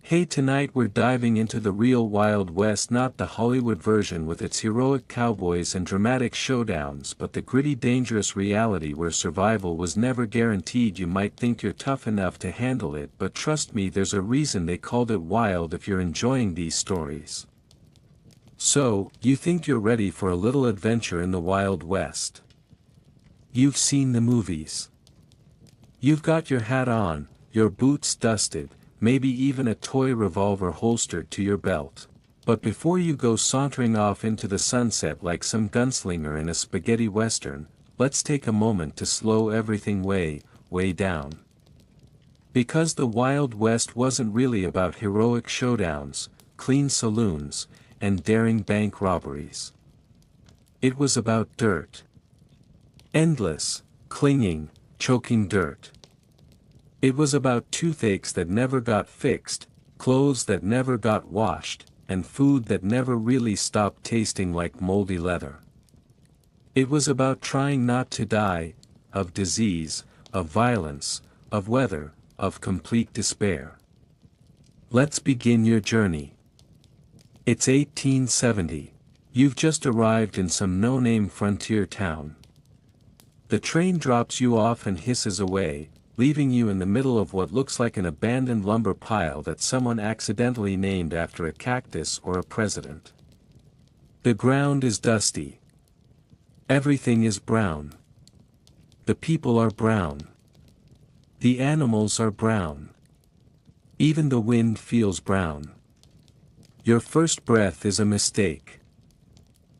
Hey, tonight we're diving into the real Wild West, not the Hollywood version with its heroic cowboys and dramatic showdowns, but the gritty, dangerous reality where survival was never guaranteed. You might think you're tough enough to handle it, but trust me, there's a reason they called it wild if you're enjoying these stories. So, you think you're ready for a little adventure in the Wild West? You've seen the movies. You've got your hat on, your boots dusted, maybe even a toy revolver holstered to your belt. But before you go sauntering off into the sunset like some gunslinger in a spaghetti western, let's take a moment to slow everything way down. Because the Wild West wasn't really about heroic showdowns, clean saloons, and daring bank robberies. It was about dirt. Endless, clinging, choking dirt. It was about toothaches that never got fixed, clothes that never got washed, and food that never really stopped tasting like moldy leather. It was about trying not to die, of disease, of violence, of weather, of complete despair. Let's begin your journey. It's 1870. You've just arrived in some no-name frontier town. The train drops you off and hisses away, leaving you in the middle of what looks like an abandoned lumber pile that someone accidentally named after a cactus or a president. The ground is dusty. Everything is brown. The people are brown. The animals are brown. Even the wind feels brown. Your first breath is a mistake.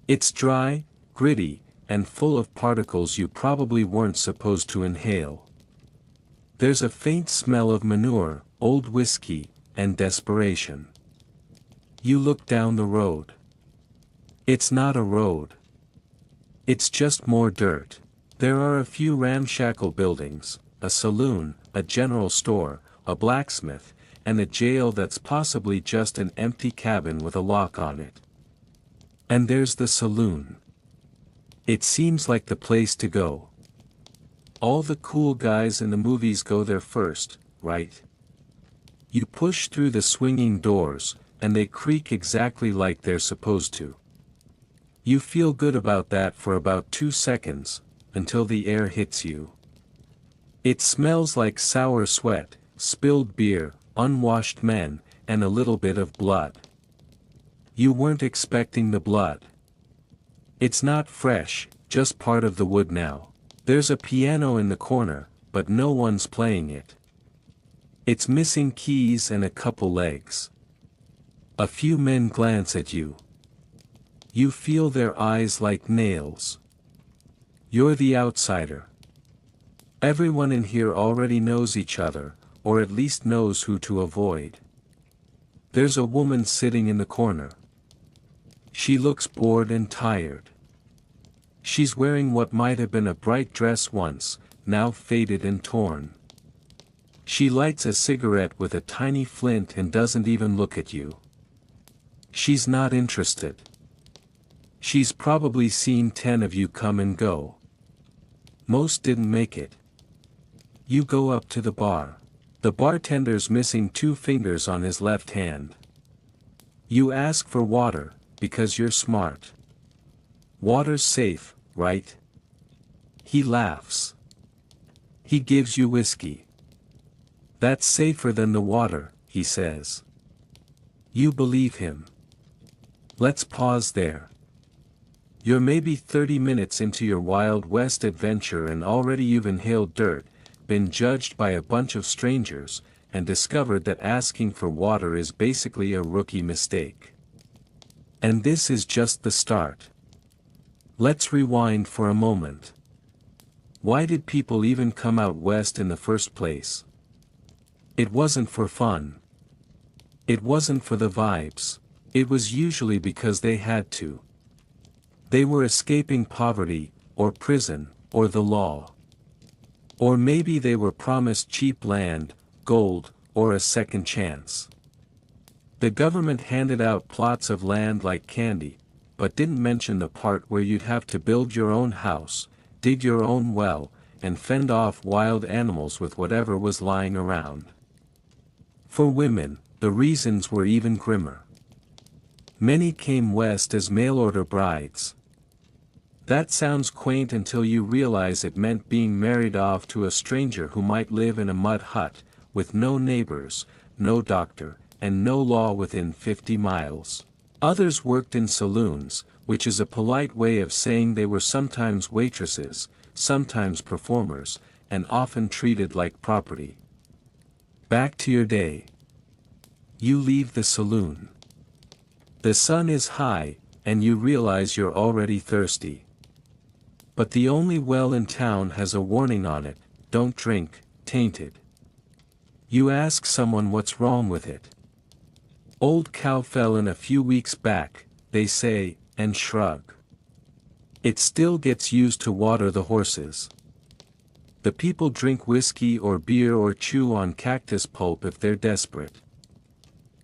It's dry, gritty, and full of particles you probably weren't supposed to inhale. There's a faint smell of manure, old whiskey, and desperation. You look down the road. It's not a road. It's just more dirt. There are a few ramshackle buildings, a saloon, a general store, a blacksmith, and a jail that's possibly just an empty cabin with a lock on it. And there's the saloon. It seems like the place to go. All the cool guys in the movies go there first, right? You push through the swinging doors, and they creak exactly like they're supposed to. You feel good about that for about 2 seconds, until the air hits you. It smells like sour sweat, spilled beer, unwashed men, and a little bit of blood. You weren't expecting the blood. It's not fresh, just part of the wood now. There's a piano in the corner, but no one's playing it. It's missing keys and a couple legs. A few men glance at you. You feel their eyes like nails. You're the outsider. Everyone in here already knows each other, or at least knows who to avoid. There's a woman sitting in the corner. She looks bored and tired. She's wearing what might have been a bright dress once, now faded and torn. She lights a cigarette with a tiny flint and doesn't even look at you. She's not interested. She's probably seen 10 of you come and go. Most didn't make it. You go up to the bar. The bartender's missing 2 fingers on his left hand. You ask for water, because you're smart. Water's safe, right? He laughs. He gives you whiskey. That's safer than the water, he says. You believe him. Let's pause there. You're maybe 30 minutes into your Wild West adventure and already you've inhaled dirt, been judged by a bunch of strangers, and discovered that asking for water is basically a rookie mistake. And this is just the start. Let's rewind for a moment. Why did people even come out west in the first place? It wasn't for fun. It wasn't for the vibes. It was usually because they had to. They were escaping poverty, or prison, or the law. Or maybe they were promised cheap land, gold, or a second chance. The government handed out plots of land like candy, but didn't mention the part where you'd have to build your own house, dig your own well, and fend off wild animals with whatever was lying around. For women, the reasons were even grimmer. Many came west as mail-order brides. That sounds quaint until you realize it meant being married off to a stranger who might live in a mud hut, with no neighbors, no doctor, and no law within 50 miles. Others worked in saloons, which is a polite way of saying they were sometimes waitresses, sometimes performers, and often treated like property. Back to your day. You leave the saloon. The sun is high, and you realize you're already thirsty. But the only well in town has a warning on it, don't drink, tainted. You ask someone what's wrong with it. Old cow fell in a few weeks back, they say, and shrug. It still gets used to water the horses. The people drink whiskey or beer or chew on cactus pulp if they're desperate.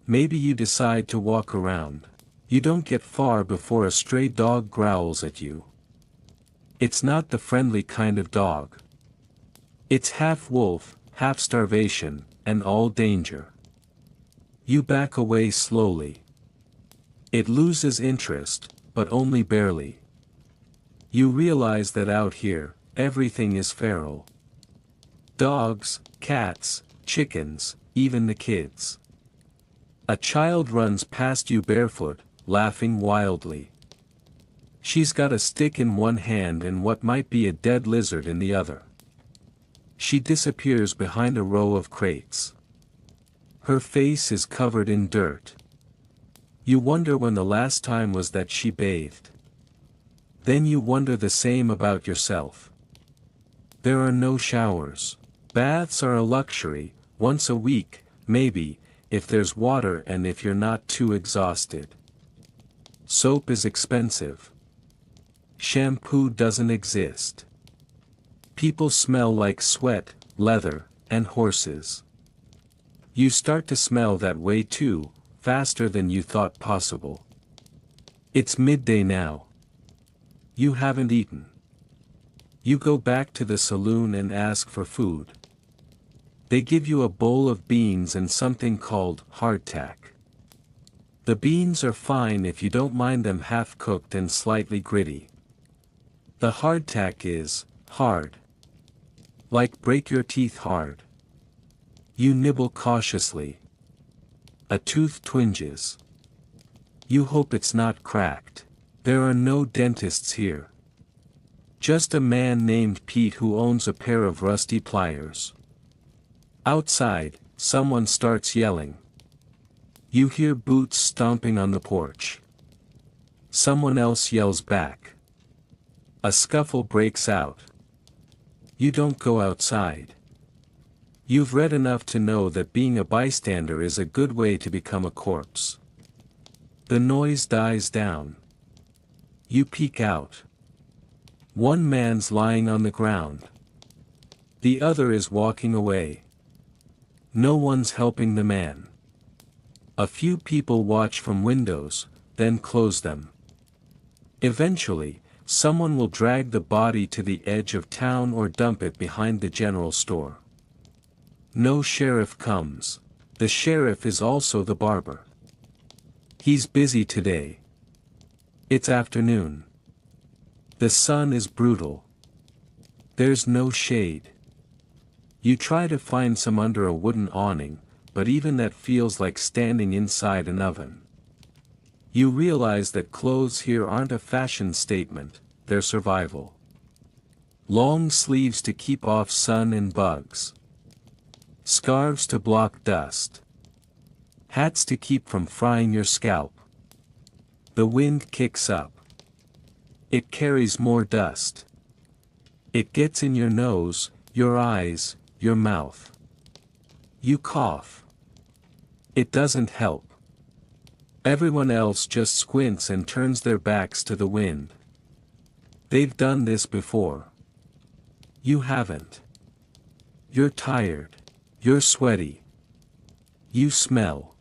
Maybe you decide to walk around. You don't get far before a stray dog growls at you. It's not the friendly kind of dog. It's half wolf, half starvation, and all danger. You back away slowly. It loses interest, but only barely. You realize that out here, everything is feral. Dogs, cats, chickens, even the kids. A child runs past you barefoot, laughing wildly. She's got a stick in one hand and what might be a dead lizard in the other. She disappears behind a row of crates. Her face is covered in dirt. You wonder when the last time was that she bathed. Then you wonder the same about yourself. There are no showers. Baths are a luxury, once a week, maybe, if there's water and if you're not too exhausted. Soap is expensive. Shampoo doesn't exist. People smell like sweat, leather, and horses. You start to smell that way too, faster than you thought possible. It's midday now. You haven't eaten. You go back to the saloon and ask for food. They give you a bowl of beans and something called hardtack. The beans are fine if you don't mind them half-cooked and slightly gritty. The hardtack is hard. Like break your teeth hard. You nibble cautiously. A tooth twinges. You hope it's not cracked. There are no dentists here. Just a man named Pete who owns a pair of rusty pliers. Outside, someone starts yelling. You hear boots stomping on the porch. Someone else yells back. A scuffle breaks out. You don't go outside. You've read enough to know that being a bystander is a good way to become a corpse. The noise dies down. You peek out. One man's lying on the ground. The other is walking away. No one's helping the man. A few people watch from windows, then close them. Eventually, someone will drag the body to the edge of town or dump it behind the general store. No sheriff comes. The sheriff is also the barber. He's busy today. It's afternoon. The sun is brutal. There's no shade. You try to find some under a wooden awning, but even that feels like standing inside an oven. You realize that clothes here aren't a fashion statement, they're survival. Long sleeves to keep off sun and bugs. Scarves to block dust. Hats to keep from frying your scalp. The wind kicks up. It carries more dust. It gets in your nose, your eyes, your mouth. You cough. It doesn't help. Everyone else just squints and turns their backs to the wind. They've done this before. You haven't. You're tired. You're sweaty. You smell.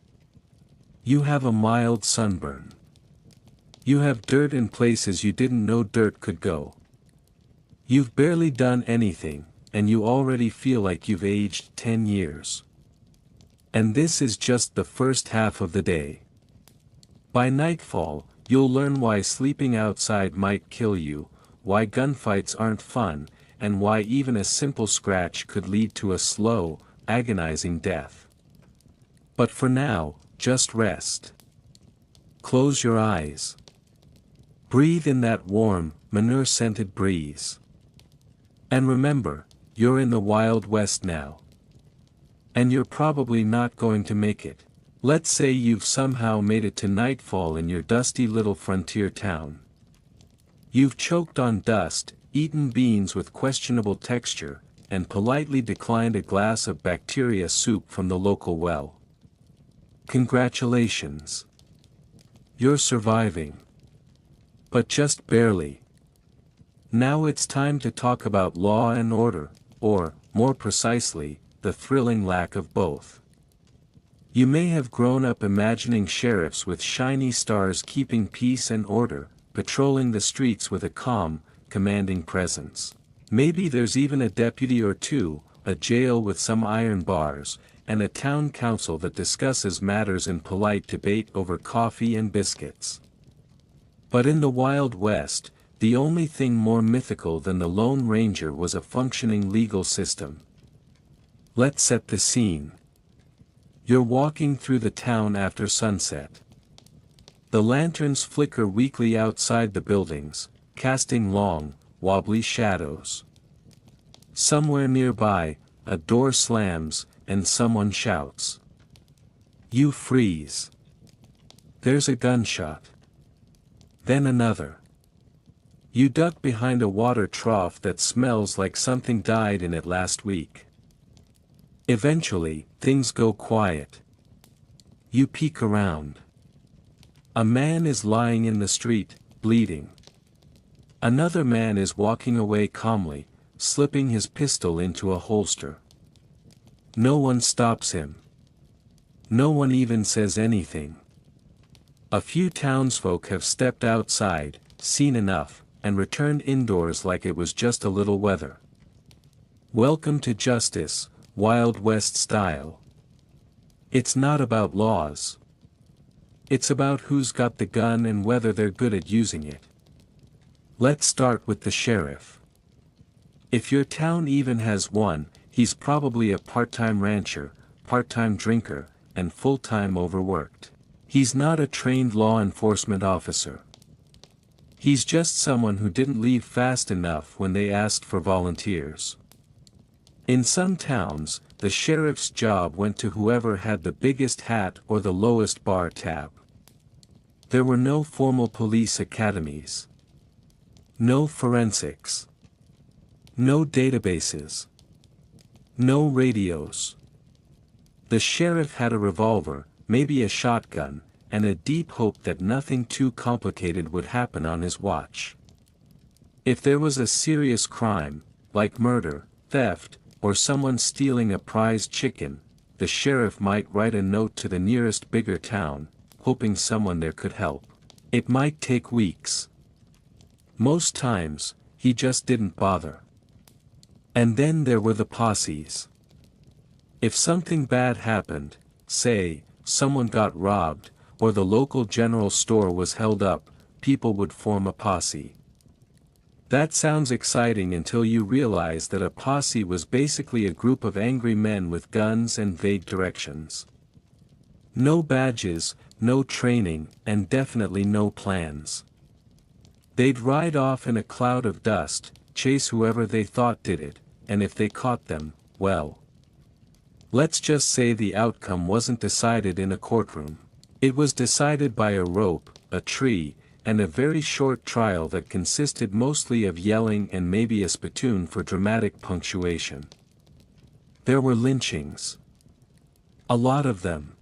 You have a mild sunburn. You have dirt in places you didn't know dirt could go. You've barely done anything, and you already feel like you've aged 10 years. And this is just the first half of the day. By nightfall, you'll learn why sleeping outside might kill you, why gunfights aren't fun, and why even a simple scratch could lead to a slow, agonizing death. But for now, just rest. Close your eyes. Breathe in that warm, manure-scented breeze. And remember, you're in the Wild West now. And you're probably not going to make it. Let's say you've somehow made it to nightfall in your dusty little frontier town. You've choked on dust, eaten beans with questionable texture, and politely declined a glass of bacteria soup from the local well. Congratulations. You're surviving. But just barely. Now it's time to talk about law and order, or, more precisely, the thrilling lack of both. You may have grown up imagining sheriffs with shiny stars keeping peace and order, patrolling the streets with a calm, commanding presence. Maybe there's even a deputy or two, a jail with some iron bars, and a town council that discusses matters in polite debate over coffee and biscuits. But in the Wild West, the only thing more mythical than the Lone Ranger was a functioning legal system. Let's set the scene. You're walking through the town after sunset. The lanterns flicker weakly outside the buildings, casting long, wobbly shadows. Somewhere nearby, a door slams, and someone shouts. You freeze. There's a gunshot. Then another. You duck behind a water trough that smells like something died in it last week. Eventually, things go quiet. You peek around. A man is lying in the street, bleeding. Another man is walking away calmly, slipping his pistol into a holster. No one stops him. No one even says anything. A few townsfolk have stepped outside, seen enough, and returned indoors like it was just a little weather. Welcome to justice, Wild West style. It's not about laws. It's about who's got the gun and whether they're good at using it. Let's start with the sheriff. If your town even has one, he's probably a part-time rancher, part-time drinker, and full-time overworked. He's not a trained law enforcement officer. He's just someone who didn't leave fast enough when they asked for volunteers. In some towns, the sheriff's job went to whoever had the biggest hat or the lowest bar tab. There were no formal police academies. No forensics. No databases. No radios. The sheriff had a revolver, maybe a shotgun, and a deep hope that nothing too complicated would happen on his watch. If there was a serious crime, like murder, theft, or someone stealing a prized chicken, the sheriff might write a note to the nearest bigger town, hoping someone there could help. It might take weeks. Most times, he just didn't bother. And then there were the posses. If something bad happened, say, someone got robbed, or the local general store was held up, people would form a posse. That sounds exciting until you realize that a posse was basically a group of angry men with guns and vague directions. No badges, no training, and definitely no plans. They'd ride off in a cloud of dust, chase whoever they thought did it, and if they caught them, well. Let's just say the outcome wasn't decided in a courtroom. It was decided by a rope, a tree, and a very short trial that consisted mostly of yelling and maybe a spittoon for dramatic punctuation. There were lynchings. A lot of them.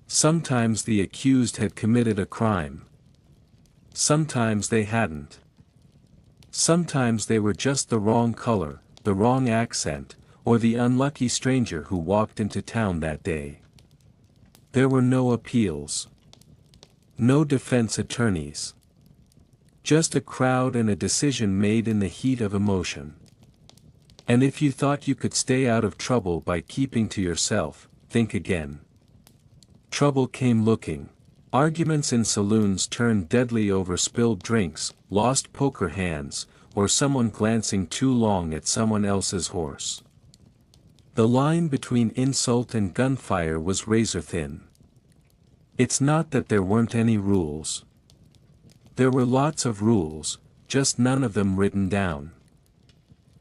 Sometimes the accused had committed a crime. Sometimes they hadn't. Sometimes they were just the wrong color, the wrong accent, or the unlucky stranger who walked into town that day. There were no appeals. No defense attorneys. Just a crowd and a decision made in the heat of emotion. And if you thought you could stay out of trouble by keeping to yourself, think again. Trouble came looking. Arguments in saloons turned deadly over spilled drinks, lost poker hands, or someone glancing too long at someone else's horse. The line between insult and gunfire was razor thin. It's not that there weren't any rules. There were lots of rules, just none of them written down.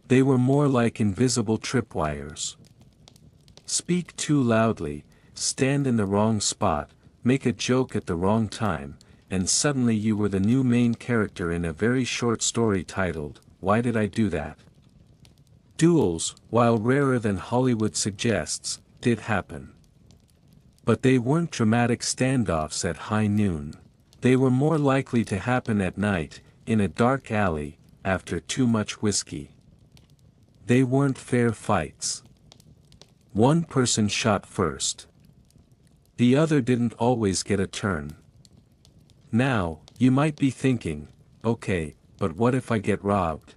They were more like invisible tripwires. Speak too loudly, stand in the wrong spot, make a joke at the wrong time, and suddenly you were the new main character in a very short story titled, "Why Did I Do That?" Duels, while rarer than Hollywood suggests, did happen. But they weren't dramatic standoffs at high noon. They were more likely to happen at night, in a dark alley, after too much whiskey. They weren't fair fights. One person shot first. The other didn't always get a turn. Now, you might be thinking, okay, but what if I get robbed?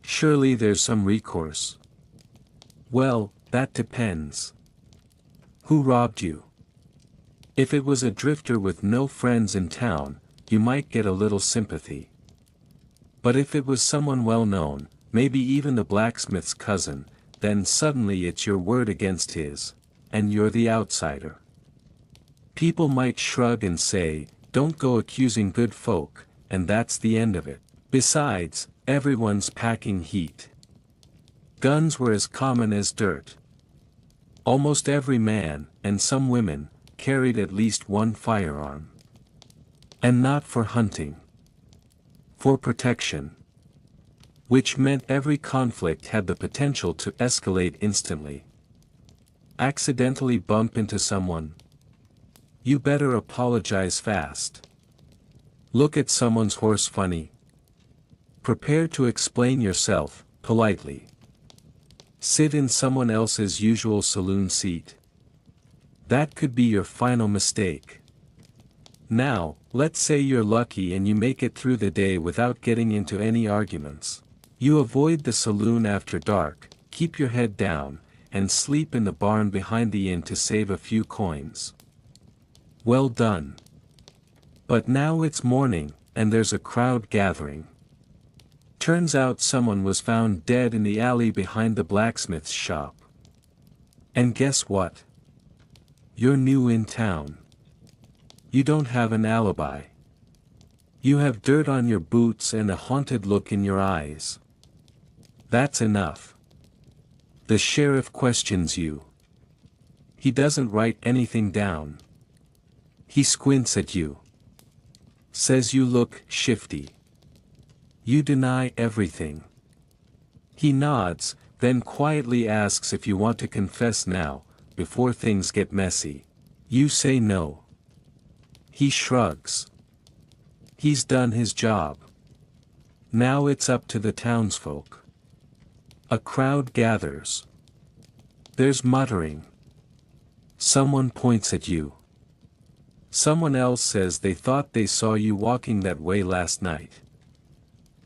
Surely there's some recourse. Well, that depends. Who robbed you? If it was a drifter with no friends in town, you might get a little sympathy. But if it was someone well known, maybe even the blacksmith's cousin, then suddenly it's your word against his, and you're the outsider. People might shrug and say, "Don't go accusing good folk," and that's the end of it. Besides, everyone's packing heat. Guns were as common as dirt. Almost every man, and some women, carried at least one firearm. And not for hunting. For protection. Which meant every conflict had the potential to escalate instantly. Accidentally bump into someone? You better apologize fast. Look at someone's horse funny. Prepare to explain yourself, politely. Sit in someone else's usual saloon seat. That could be your final mistake. Now, let's say you're lucky and you make it through the day without getting into any arguments. You avoid the saloon after dark, keep your head down, and sleep in the barn behind the inn to save a few coins. Well done. But now it's morning, and there's a crowd gathering. Turns out someone was found dead in the alley behind the blacksmith's shop. And guess what? You're new in town. You don't have an alibi. You have dirt on your boots and a haunted look in your eyes. That's enough. The sheriff questions you. He doesn't write anything down. He squints at you. Says you look shifty. You deny everything. He nods, then quietly asks if you want to confess now, before things get messy. You say no. He shrugs. He's done his job. Now it's up to the townsfolk. A crowd gathers. There's muttering. Someone points at you. Someone else says they thought they saw you walking that way last night.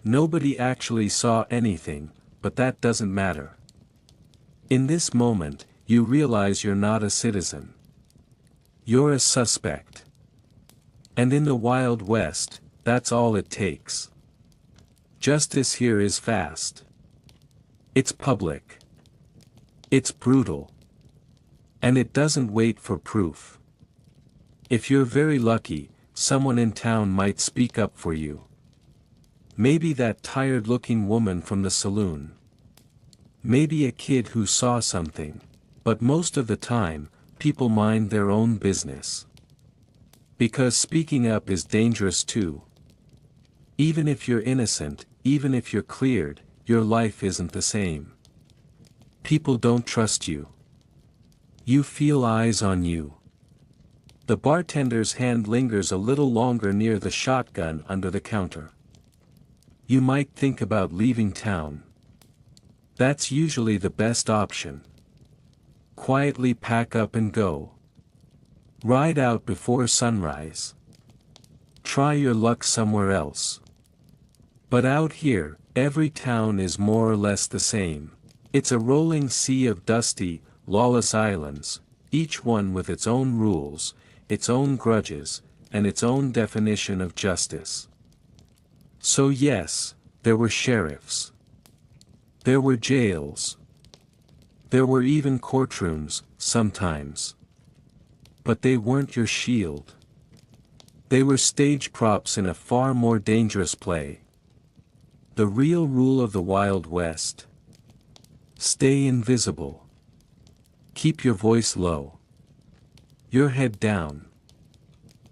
Nobody actually saw anything, but that doesn't matter. In this moment, you realize you're not a citizen. You're a suspect. And in the Wild West, that's all it takes. Justice here is fast. It's public. It's brutal. And it doesn't wait for proof. If you're very lucky, someone in town might speak up for you. Maybe that tired-looking woman from the saloon. Maybe a kid who saw something. But most of the time, people mind their own business. Because speaking up is dangerous too. Even if you're innocent, even if you're cleared, your life isn't the same. People don't trust you. You feel eyes on you. The bartender's hand lingers a little longer near the shotgun under the counter. You might think about leaving town. That's usually the best option. Quietly pack up and go. Ride out before sunrise. Try your luck somewhere else. But out here, every town is more or less the same. It's a rolling sea of dusty, lawless islands, each one with its own rules, its own grudges, and its own definition of justice. So yes, there were sheriffs. There were jails. There were even courtrooms, sometimes. But they weren't your shield. They were stage props in a far more dangerous play. The real rule of the Wild West. Stay invisible. Keep your voice low. Your head down.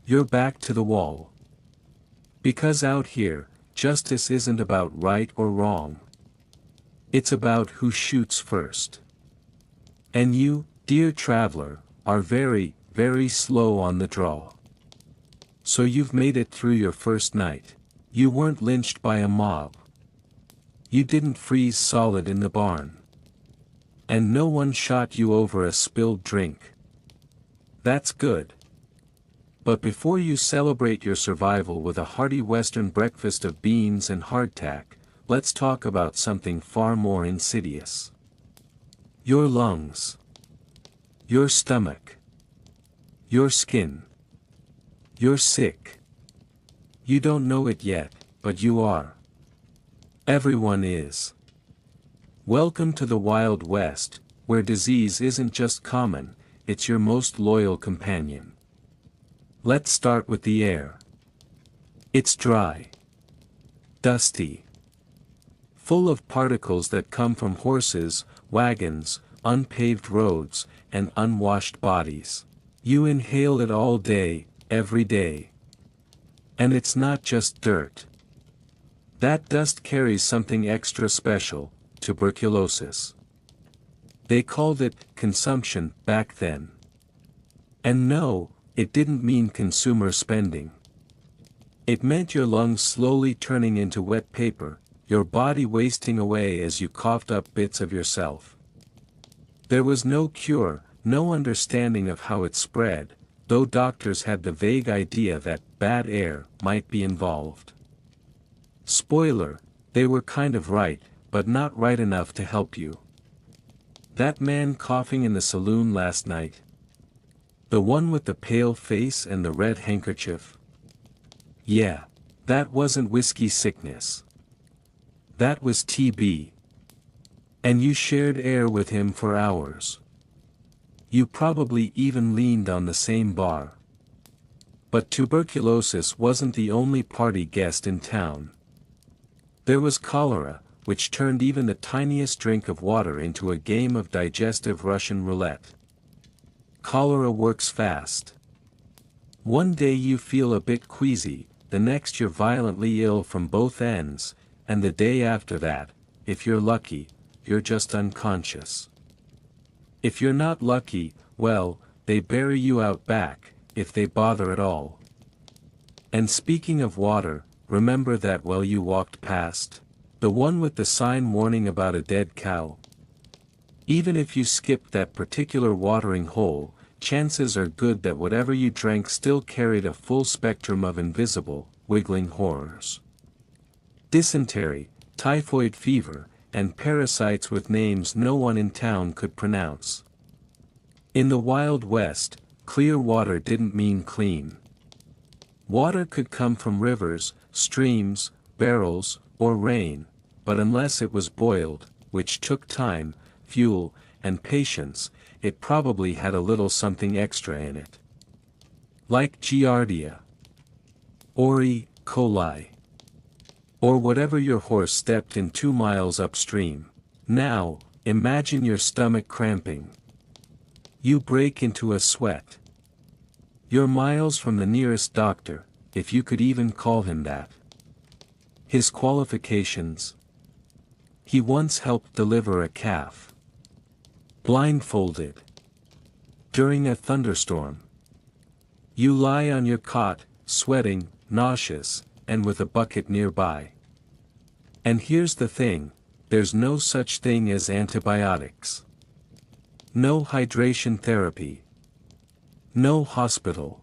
Your back to the wall. Because out here, justice isn't about right or wrong. It's about who shoots first. And you, dear traveler, are very, very slow on the draw. So you've made it through your first night. You weren't lynched by a mob. You didn't freeze solid in the barn. And no one shot you over a spilled drink. That's good. But before you celebrate your survival with a hearty Western breakfast of beans and hardtack, let's talk about something far more insidious. Your lungs. Your stomach. Your skin. You're sick. You don't know it yet, but you are. Everyone is. Welcome to the Wild West, where disease isn't just common, it's your most loyal companion. Let's start with the air. It's dry. Dusty. Full of particles that come from horses, wagons, unpaved roads, and unwashed bodies. You inhale it all day, every day. And it's not just dirt. That dust carries something extra special, tuberculosis. They called it consumption back then. And no, it didn't mean consumer spending. It meant your lungs slowly turning into wet paper, your body wasting away as you coughed up bits of yourself. There was no cure, no understanding of how it spread, though doctors had the vague idea that bad air might be involved. Spoiler, they were kind of right, but not right enough to help you. That man coughing in the saloon last night? The one with the pale face and the red handkerchief? Yeah, that wasn't whiskey sickness. That was TB. And you shared air with him for hours. You probably even leaned on the same bar. But tuberculosis wasn't the only party guest in town. There was cholera, which turned even the tiniest drink of water into a game of digestive Russian roulette. Cholera works fast. One day you feel a bit queasy, the next you're violently ill from both ends, and the day after that, if you're lucky, you're just unconscious. If you're not lucky, well, they bury you out back, if they bother at all. And speaking of water, remember that well you walked past? The one with the sign warning about a dead cow? Even if you skipped that particular watering hole, chances are good that whatever you drank still carried a full spectrum of invisible, wiggling horrors. Dysentery, typhoid fever, and parasites with names no one in town could pronounce. In the Wild West, clear water didn't mean clean. Water could come from rivers, streams, barrels, or rain, but unless it was boiled, which took time, fuel, and patience, it probably had a little something extra in it. Like Giardia. Or E. coli. Or whatever your horse stepped in 2 miles upstream. Now, imagine your stomach cramping. You break into a sweat. You're miles from the nearest doctor, if you could even call him that. His qualifications? He once helped deliver a calf. Blindfolded. During a thunderstorm. You lie on your cot, sweating, nauseous, and with a bucket nearby. And here's the thing, there's no such thing as antibiotics. No hydration therapy. No hospital.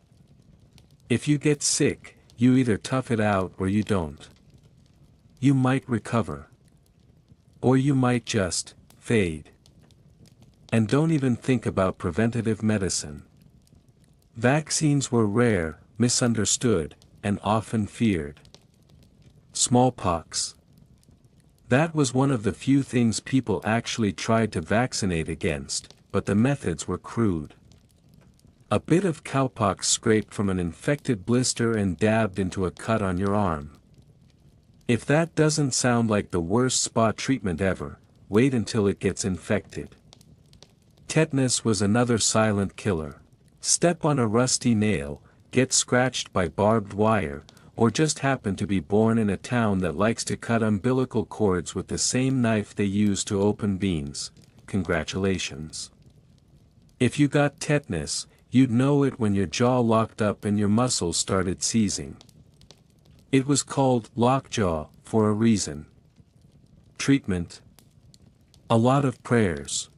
If you get sick, you either tough it out or you don't. You might recover. Or you might just fade. And don't even think about preventative medicine. Vaccines were rare, misunderstood, and often feared. Smallpox. That was one of the few things people actually tried to vaccinate against, but the methods were crude. A bit of cowpox scraped from an infected blister and dabbed into a cut on your arm. If that doesn't sound like the worst spa treatment ever, wait until it gets infected. Tetanus was another silent killer. Step on a rusty nail, get scratched by barbed wire, or just happen to be born in a town that likes to cut umbilical cords with the same knife they use to open beans. Congratulations. If you got tetanus, you'd know it when your jaw locked up and your muscles started seizing. It was called lockjaw for a reason. Treatment? A lot of prayers.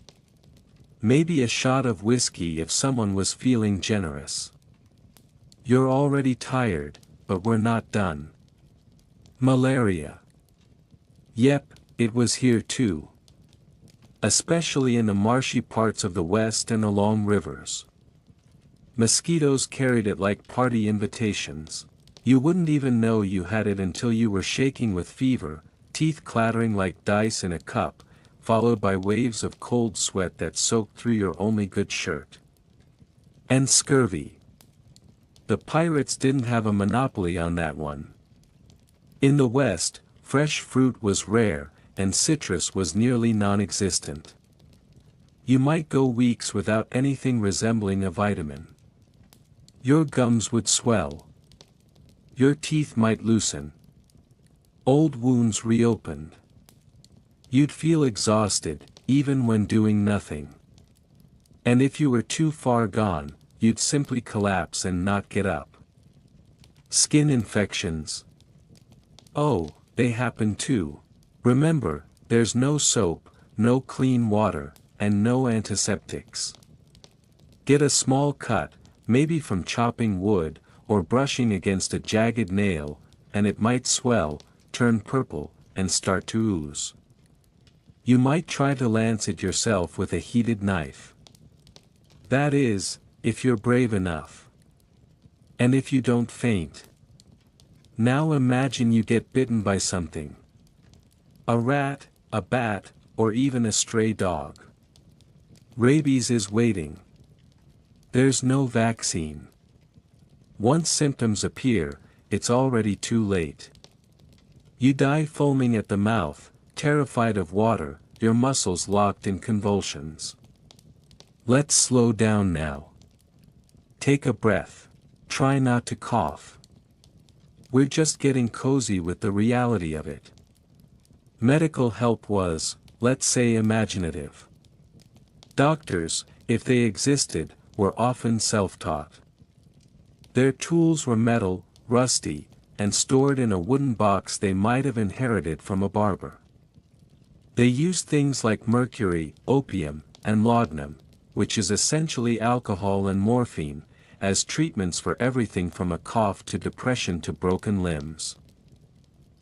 Maybe a shot of whiskey if someone was feeling generous. You're already tired, but we're not done. Malaria. Yep, it was here too. Especially in the marshy parts of the West and along rivers. Mosquitoes carried it like party invitations. You wouldn't even know you had it until you were shaking with fever, teeth clattering like dice in a cup, followed by waves of cold sweat that soaked through your only good shirt. And scurvy. The pirates didn't have a monopoly on that one. In the West, fresh fruit was rare, and citrus was nearly non-existent. You might go weeks without anything resembling a vitamin. Your gums would swell. Your teeth might loosen. Old wounds reopened. You'd feel exhausted, even when doing nothing. And if you were too far gone, you'd simply collapse and not get up. Skin infections. Oh, they happen too. Remember, there's no soap, no clean water, and no antiseptics. Get a small cut, maybe from chopping wood, or brushing against a jagged nail, and it might swell, turn purple, and start to ooze. You might try to lance it yourself with a heated knife. That is, if you're brave enough. And if you don't faint. Now imagine you get bitten by something. A rat, a bat, or even a stray dog. Rabies is waiting. There's no vaccine. Once symptoms appear, it's already too late. You die foaming at the mouth, terrified of water, your muscles locked in convulsions. Let's slow down now. Take a breath. Try not to cough. We're just getting cozy with the reality of it. Medical help was, let's say, imaginative. Doctors, if they existed, were often self-taught. Their tools were metal, rusty, and stored in a wooden box they might have inherited from a barber. They used things like mercury, opium, and laudanum, which is essentially alcohol and morphine, as treatments for everything from a cough to depression to broken limbs.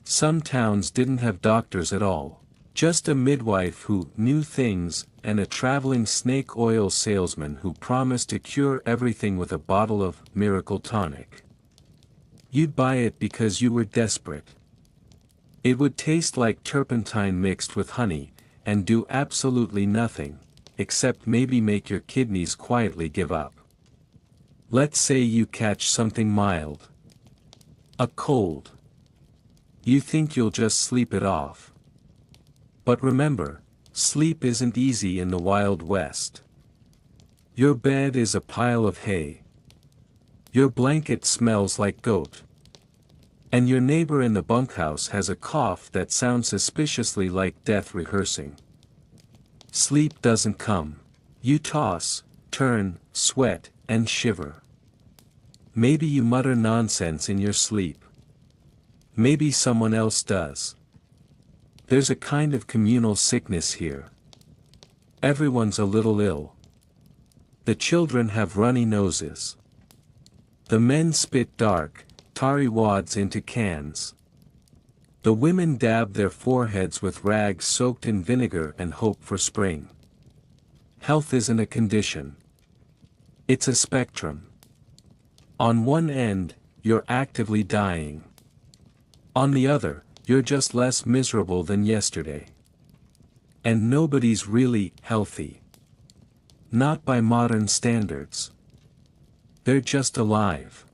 Some towns didn't have doctors at all, just a midwife who knew things, and a traveling snake oil salesman who promised to cure everything with a bottle of miracle tonic. You'd buy it because you were desperate. It would taste like turpentine mixed with honey, and do absolutely nothing, except maybe make your kidneys quietly give up. Let's say you catch something mild. A cold. You think you'll just sleep it off. But remember, sleep isn't easy in the Wild West. Your bed is a pile of hay. Your blanket smells like goat. And your neighbor in the bunkhouse has a cough that sounds suspiciously like death rehearsing. Sleep doesn't come. You toss, turn, sweat, and shiver. Maybe you mutter nonsense in your sleep. Maybe someone else does. There's a kind of communal sickness here. Everyone's a little ill. The children have runny noses. The men spit dark, tarry wads into cans. The women dab their foreheads with rags soaked in vinegar and hope for spring. Health isn't a condition. It's a spectrum. On one end, you're actively dying. On the other, you're just less miserable than yesterday. And nobody's really healthy. Not by modern standards. They're just alive.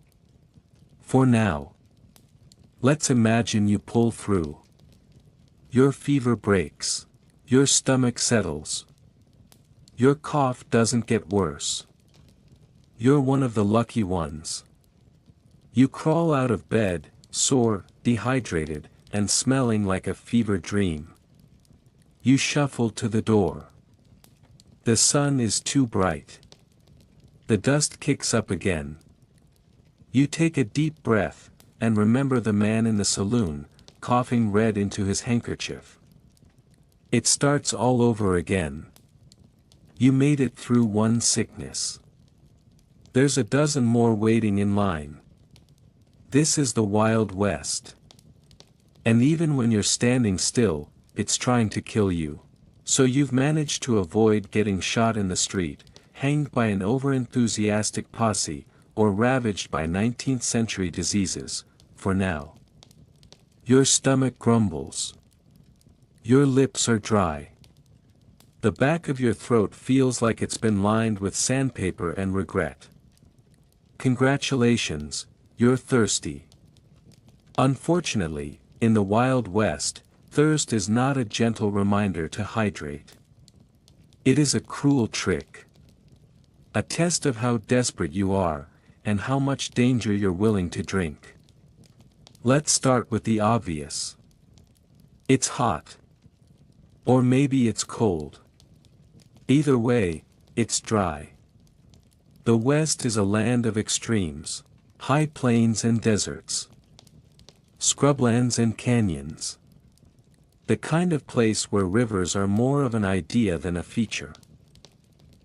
For now. Let's imagine you pull through. Your fever breaks. Your stomach settles. Your cough doesn't get worse. You're one of the lucky ones. You crawl out of bed, sore, dehydrated, and smelling like a fever dream. You shuffle to the door. The sun is too bright. The dust kicks up again. You take a deep breath, and remember the man in the saloon, coughing red into his handkerchief. It starts all over again. You made it through one sickness. There's a dozen more waiting in line. This is the Wild West. And even when you're standing still, it's trying to kill you. So you've managed to avoid getting shot in the street, hanged by an overenthusiastic posse, or ravaged by 19th century diseases, for now. Your stomach grumbles. Your lips are dry. The back of your throat feels like it's been lined with sandpaper and regret. Congratulations, you're thirsty. Unfortunately, in the Wild West, thirst is not a gentle reminder to hydrate. It is a cruel trick. A test of how desperate you are, and how much danger you're willing to drink. Let's start with the obvious. It's hot. Or maybe it's cold. Either way, it's dry. The West is a land of extremes, high plains and deserts, scrublands and canyons. The kind of place where rivers are more of an idea than a feature.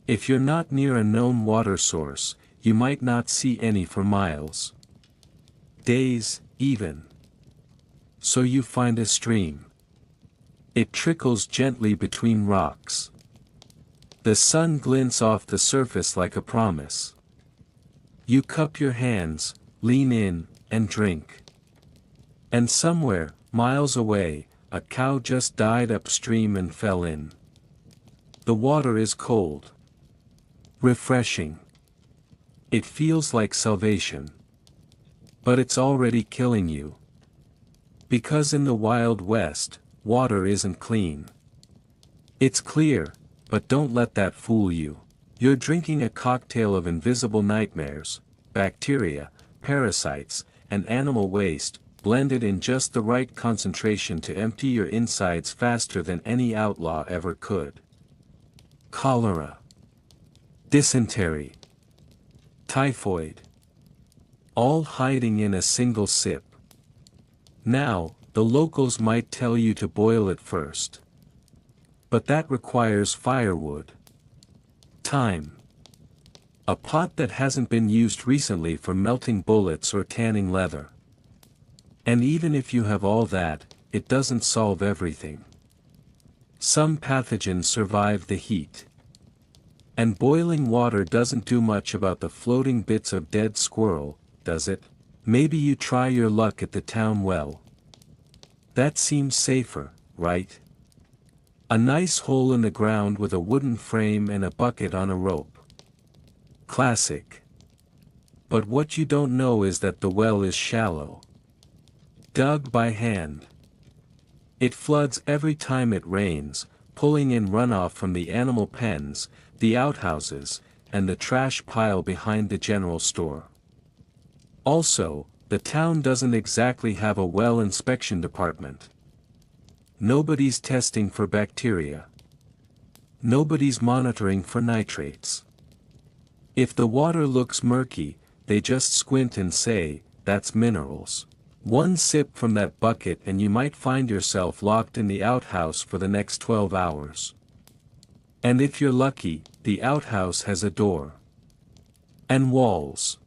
If you're not near a known water source, you might not see any for miles. Days, even. So you find a stream. It trickles gently between rocks. The sun glints off the surface like a promise. You cup your hands, lean in, and drink. And somewhere, miles away, a cow just died upstream and fell in. The water is cold. Refreshing. It feels like salvation. But it's already killing you. Because in the Wild West, water isn't clean. It's clear, but don't let that fool you. You're drinking a cocktail of invisible nightmares, bacteria, parasites, and animal waste, blended in just the right concentration to empty your insides faster than any outlaw ever could. Cholera. Dysentery. Typhoid. All hiding in a single sip. Now, the locals might tell you to boil it first. But that requires firewood. Time. A pot that hasn't been used recently for melting bullets or tanning leather. And even if you have all that, it doesn't solve everything. Some pathogens survive the heat. And boiling water doesn't do much about the floating bits of dead squirrel, does it? Maybe you try your luck at the town well. That seems safer, right? A nice hole in the ground with a wooden frame and a bucket on a rope. Classic. But what you don't know is that the well is shallow. Dug by hand. It floods every time it rains, pulling in runoff from the animal pens, the outhouses, and the trash pile behind the general store. Also, the town doesn't exactly have a well inspection department. Nobody's testing for bacteria. Nobody's monitoring for nitrates. If the water looks murky, they just squint and say, "That's minerals." One sip from that bucket and you might find yourself locked in the outhouse for the next 12 hours. And if you're lucky, the outhouse has a door. And walls.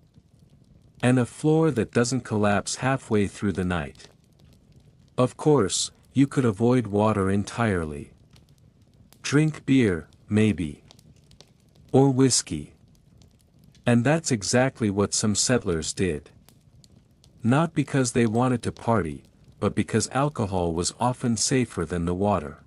And a floor that doesn't collapse halfway through the night. Of course, you could avoid water entirely. Drink beer, maybe. Or whiskey. And that's exactly what some settlers did. Not because they wanted to party, but because alcohol was often safer than the water.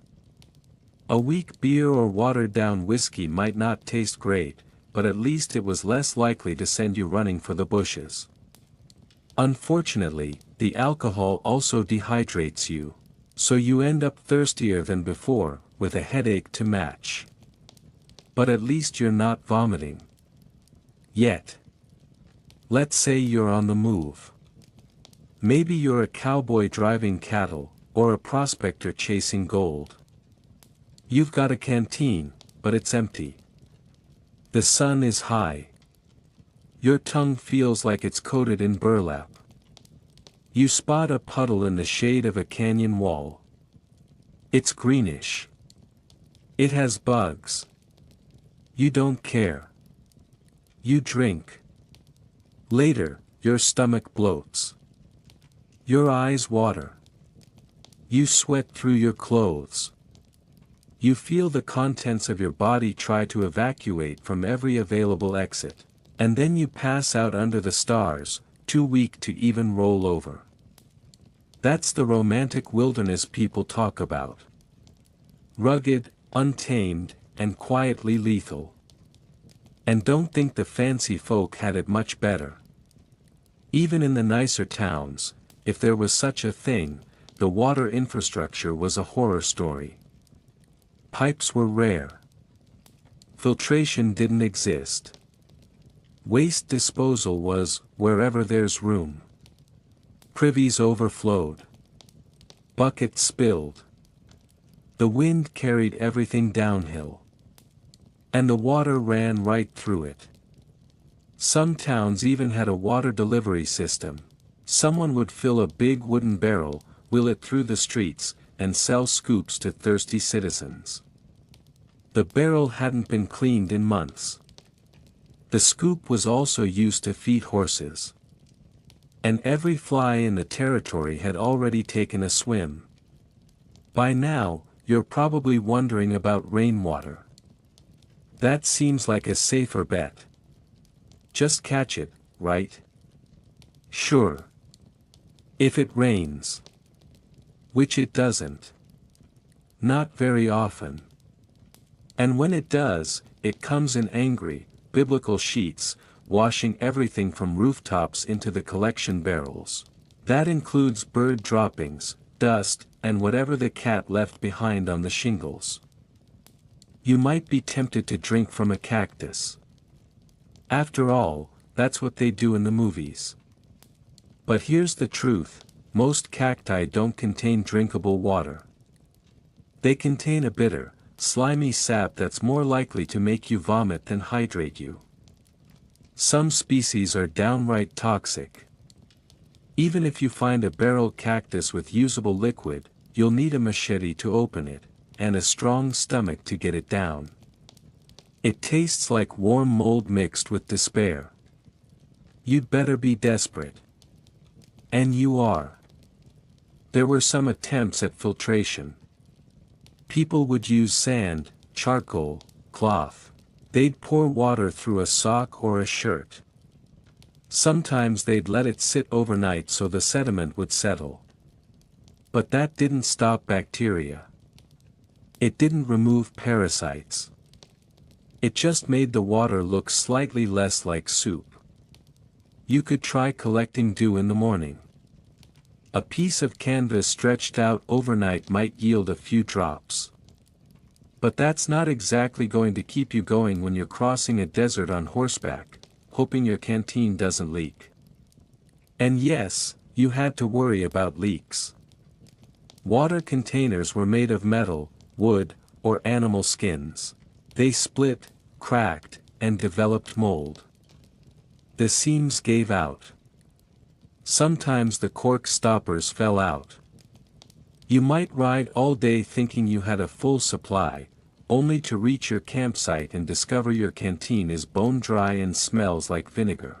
A weak beer or watered-down whiskey might not taste great, but at least it was less likely to send you running for the bushes. Unfortunately, the alcohol also dehydrates you. So you end up thirstier than before, with a headache to match. But at least you're not vomiting. Yet. Let's say you're on the move. Maybe you're a cowboy driving cattle, or a prospector chasing gold. You've got a canteen, but it's empty. The sun is high. Your tongue feels like it's coated in burlap. You spot a puddle in the shade of a canyon wall. It's greenish. It has bugs. You don't care. You drink. Later, your stomach bloats. Your eyes water. You sweat through your clothes. You feel the contents of your body try to evacuate from every available exit. And then you pass out under the stars, too weak to even roll over. That's the romantic wilderness people talk about. Rugged, untamed, and quietly lethal. And don't think the fancy folk had it much better. Even in the nicer towns, if there was such a thing, the water infrastructure was a horror story. Pipes were rare. Filtration didn't exist. Waste disposal was, wherever there's room. Privies overflowed. Buckets spilled. The wind carried everything downhill. And the water ran right through it. Some towns even had a water delivery system. Someone would fill a big wooden barrel, wheel it through the streets, and sell scoops to thirsty citizens. The barrel hadn't been cleaned in months. The scoop was also used to feed horses. And every fly in the territory had already taken a swim. By now, you're probably wondering about rainwater. That seems like a safer bet. Just catch it, right? Sure. If it rains. Which it doesn't. Not very often. And when it does, it comes in angry, biblical sheets, washing everything from rooftops into the collection barrels. That includes bird droppings, dust, and whatever the cat left behind on the shingles. You might be tempted to drink from a cactus. After all, that's what they do in the movies. But here's the truth, most cacti don't contain drinkable water. They contain a bitter, slimy sap that's more likely to make you vomit than hydrate you. Some species are downright toxic. Even if you find a barrel cactus with usable liquid, you'll need a machete to open it, and a strong stomach to get it down. It tastes like warm mold mixed with despair. You'd better be desperate. And you are. There were some attempts at filtration. People would use sand, charcoal, cloth. They'd pour water through a sock or a shirt. Sometimes they'd let it sit overnight so the sediment would settle. But that didn't stop bacteria. It didn't remove parasites. It just made the water look slightly less like soup. You could try collecting dew in the morning. A piece of canvas stretched out overnight might yield a few drops. But that's not exactly going to keep you going when you're crossing a desert on horseback, hoping your canteen doesn't leak. And yes, you had to worry about leaks. Water containers were made of metal, wood, or animal skins. They split, cracked, and developed mold. The seams gave out. Sometimes the cork stoppers fell out. You might ride all day thinking you had a full supply, only to reach your campsite and discover your canteen is bone dry and smells like vinegar.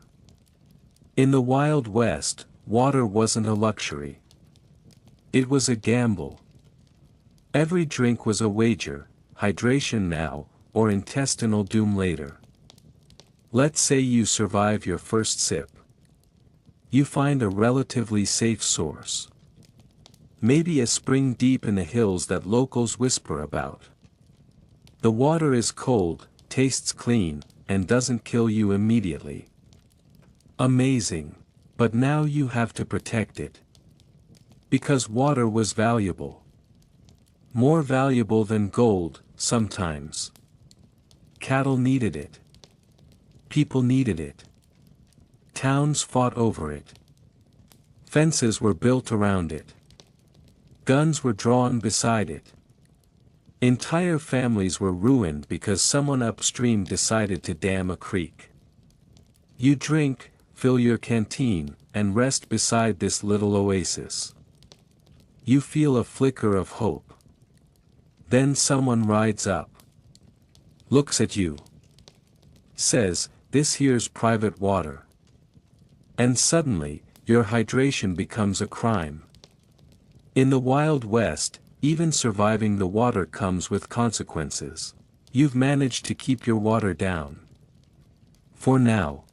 In the Wild West, water wasn't a luxury. It was a gamble. Every drink was a wager, hydration now, or intestinal doom later. Let's say you survive your first sip. You find a relatively safe source. Maybe a spring deep in the hills that locals whisper about. The water is cold, tastes clean, and doesn't kill you immediately. Amazing. But now you have to protect it. Because water was valuable. More valuable than gold, sometimes. Cattle needed it. People needed it. Towns fought over it. Fences were built around it. Guns were drawn beside it. Entire families were ruined because someone upstream decided to dam a creek. You drink, fill your canteen, and rest beside this little oasis. You feel a flicker of hope. Then someone rides up. Looks at you. Says, "This here's private water." And suddenly, your hydration becomes a crime. In the Wild West, even surviving the water comes with consequences. You've managed to keep your water down. For now.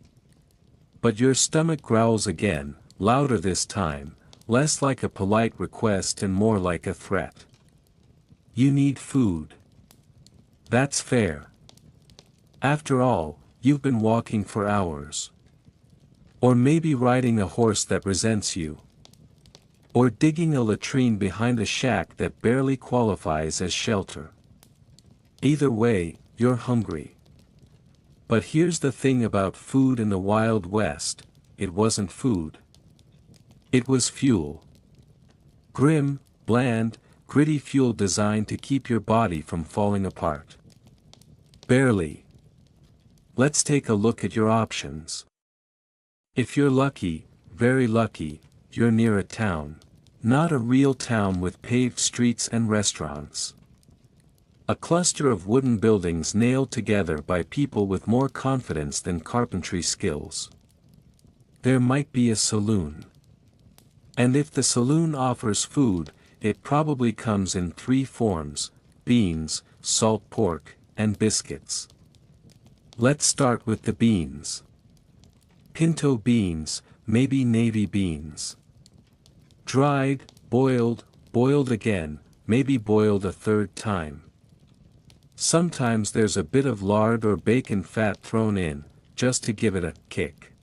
But your stomach growls again, louder this time, less like a polite request and more like a threat. You need food. That's fair. After all, you've been walking for hours. Or maybe riding a horse that resents you. Or digging a latrine behind a shack that barely qualifies as shelter. Either way, you're hungry. But here's the thing about food in the Wild West, it wasn't food. It was fuel. Grim, bland, gritty fuel designed to keep your body from falling apart. Barely. Let's take a look at your options. If you're lucky, very lucky, you're near a town. Not a real town with paved streets and restaurants. A cluster of wooden buildings nailed together by people with more confidence than carpentry skills. There might be a saloon. And if the saloon offers food, it probably comes in 3 forms: beans, salt pork, and biscuits. Let's start with the beans. Pinto beans, maybe navy beans. Dried, boiled, boiled again, maybe boiled a 3rd time. Sometimes there's a bit of lard or bacon fat thrown in, just to give it a kick.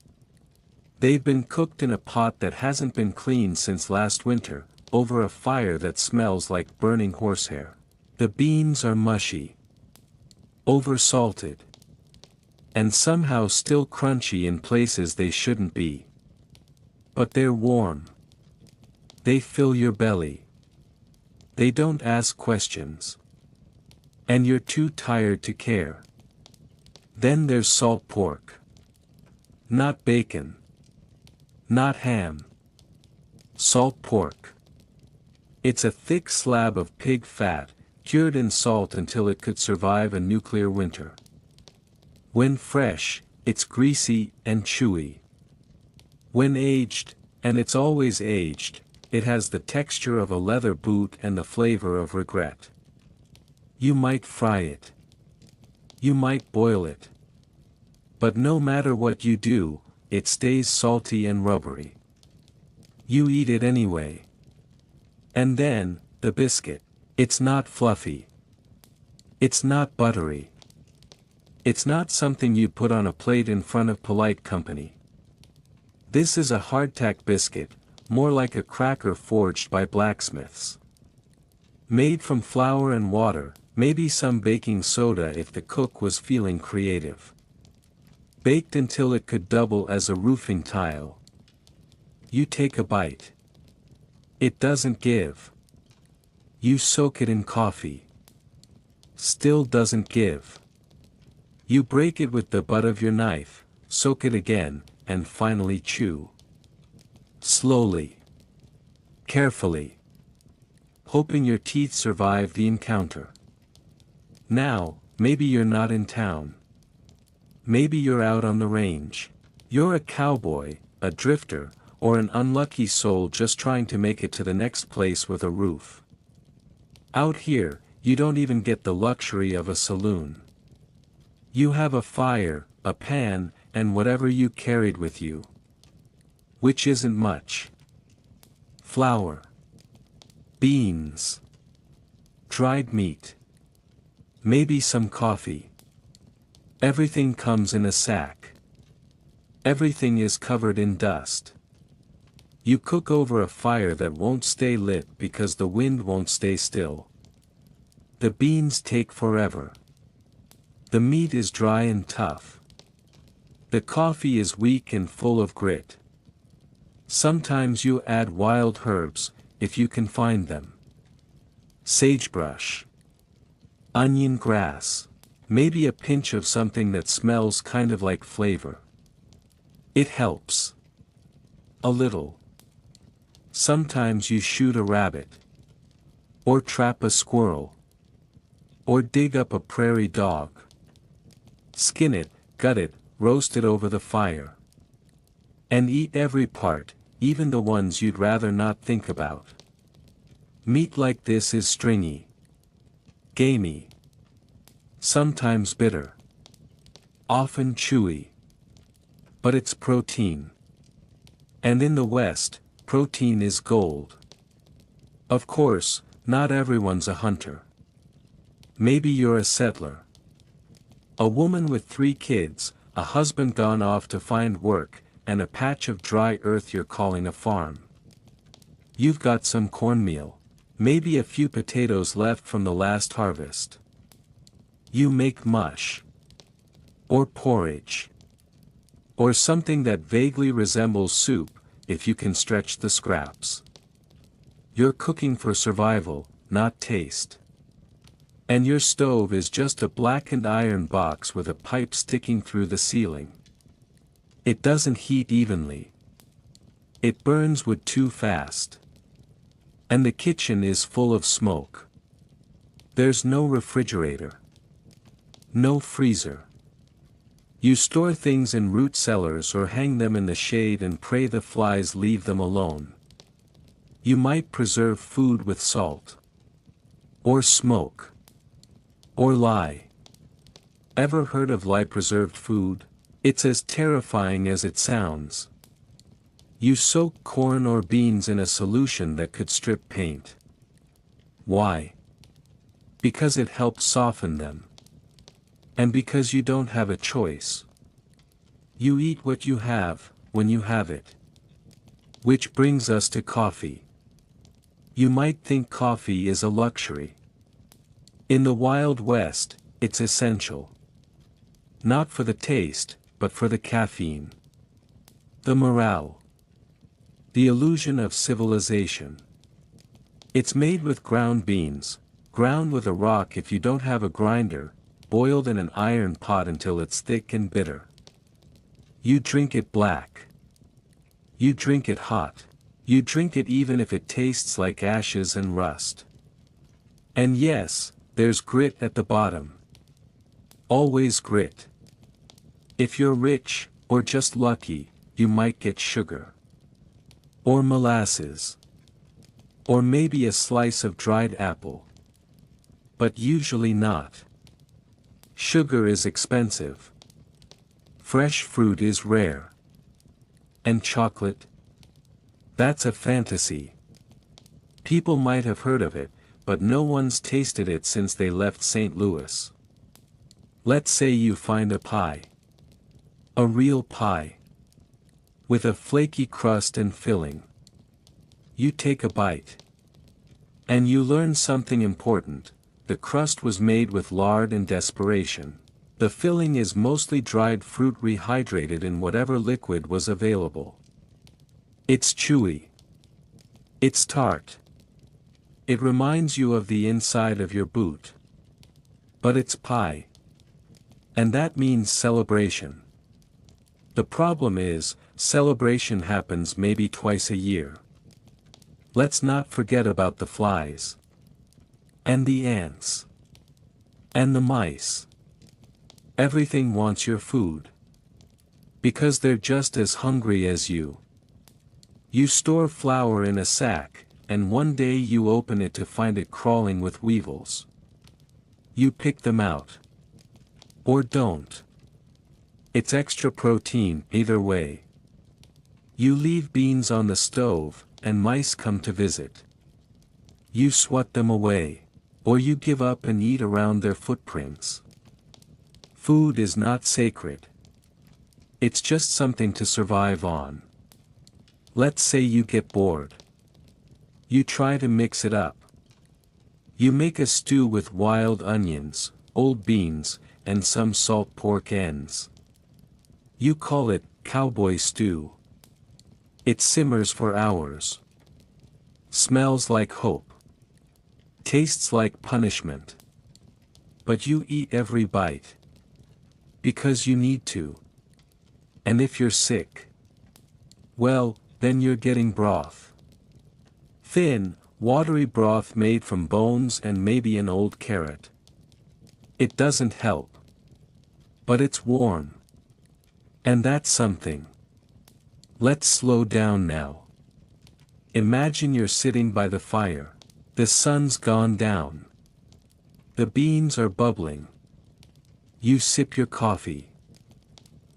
They've been cooked in a pot that hasn't been cleaned since last winter, over a fire that smells like burning horsehair. The beans are mushy. Oversalted. And somehow still crunchy in places they shouldn't be. But they're warm. They fill your belly. They don't ask questions. And you're too tired to care. Then there's salt pork. Not bacon. Not ham. Salt pork. It's a thick slab of pig fat, cured in salt until it could survive a nuclear winter. When fresh, it's greasy and chewy. When aged, and it's always aged, it has the texture of a leather boot and the flavor of regret. You might fry it. You might boil it. But no matter what you do, it stays salty and rubbery. You eat it anyway. And then, the biscuit. It's not fluffy. It's not buttery. It's not something you put on a plate in front of polite company. This is a hardtack biscuit, more like a cracker forged by blacksmiths. Made from flour and water, maybe some baking soda if the cook was feeling creative. Baked until it could double as a roofing tile. You take a bite. It doesn't give. You soak it in coffee. Still doesn't give. You break it with the butt of your knife, soak it again, and finally chew. Slowly. Carefully. Hoping your teeth survive the encounter. Now, maybe you're not in town. Maybe you're out on the range. You're a cowboy, a drifter, or an unlucky soul just trying to make it to the next place with a roof. Out here, you don't even get the luxury of a saloon. You have a fire, a pan, and whatever you carried with you. Which isn't much. Flour. Beans. Dried meat. Maybe some coffee. Everything comes in a sack. Everything is covered in dust. You cook over a fire that won't stay lit because the wind won't stay still. The beans take forever. The meat is dry and tough. The coffee is weak and full of grit. Sometimes you add wild herbs, if you can find them. Sagebrush. Onion grass. Maybe a pinch of something that smells kind of like flavor. It helps. A little. Sometimes you shoot a rabbit. Or trap a squirrel. Or dig up a prairie dog. Skin it, gut it, roast it over the fire. And eat every part, even the ones you'd rather not think about. Meat like this is stringy. Gamey. Sometimes bitter. Often chewy. But it's protein. And in the West, protein is gold. Of course, not everyone's a hunter. Maybe you're a settler. A woman with 3 kids, a husband gone off to find work, and a patch of dry earth you're calling a farm. You've got some cornmeal. Maybe a few potatoes left from the last harvest. You make mush. Or porridge. Or something that vaguely resembles soup, if you can stretch the scraps. You're cooking for survival, not taste. And your stove is just a blackened iron box with a pipe sticking through the ceiling. It doesn't heat evenly. It burns wood too fast. And the kitchen is full of smoke. There's no refrigerator. No freezer. You store things in root cellars or hang them in the shade and pray the flies leave them alone. You might preserve food with salt. Or smoke. Or lye. Ever heard of lye-preserved food? It's as terrifying as it sounds. You soak corn or beans in a solution that could strip paint. Why? Because it helps soften them. And because you don't have a choice. You eat what you have, when you have it. Which brings us to coffee. You might think coffee is a luxury. In the Wild West, it's essential. Not for the taste, but for the caffeine. The morale. The illusion of civilization. It's made with ground beans, ground with a rock if you don't have a grinder, boiled in an iron pot until it's thick and bitter. You drink it black. You drink it hot. You drink it even if it tastes like ashes and rust. And yes, there's grit at the bottom. Always grit. If you're rich, or just lucky, you might get sugar. Or molasses. Or maybe a slice of dried apple. But usually not. Sugar is expensive. Fresh fruit is rare. And chocolate? That's a fantasy. People might have heard of it, but no one's tasted it since they left St. Louis. Let's say you find a pie. A real pie. With a flaky crust and filling. You take a bite. And you learn something important. The crust was made with lard and desperation. The filling is mostly dried fruit rehydrated in whatever liquid was available. It's chewy. It's tart. It reminds you of the inside of your boot. But it's pie. And that means celebration. The problem is, celebration happens maybe twice a year. Let's not forget about the flies. And the ants. And the mice. Everything wants your food. Because they're just as hungry as you. You store flour in a sack, and one day you open it to find it crawling with weevils. You pick them out. Or don't. It's extra protein, either way. You leave beans on the stove, and mice come to visit. You swat them away. Or you give up and eat around their footprints. Food is not sacred. It's just something to survive on. Let's say you get bored. You try to mix it up. You make a stew with wild onions, old beans, and some salt pork ends. You call it cowboy stew. It simmers for hours. Smells like hope. Tastes like punishment. But you eat every bite. Because you need to. And if you're sick, well, then you're getting broth. Thin, watery broth made from bones and maybe an old carrot. It doesn't help. But it's warm. And that's something. Let's slow down now. Imagine you're sitting by the fire. The sun's gone down. The beans are bubbling. You sip your coffee.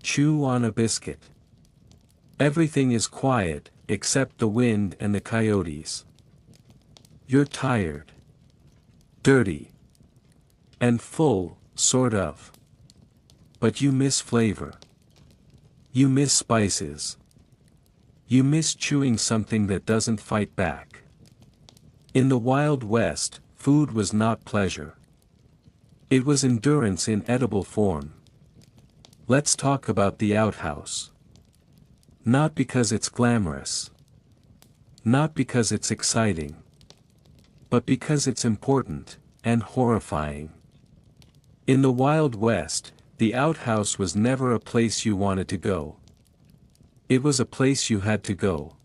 Chew on a biscuit. Everything is quiet, except the wind and the coyotes. You're tired. Dirty. And full, sort of. But you miss flavor. You miss spices. You miss chewing something that doesn't fight back. In the Wild West, food was not pleasure. It was endurance in edible form. Let's talk about the outhouse. Not because it's glamorous. Not because it's exciting. But because it's important, and horrifying. In the Wild West, the outhouse was never a place you wanted to go. It was a place you had to go.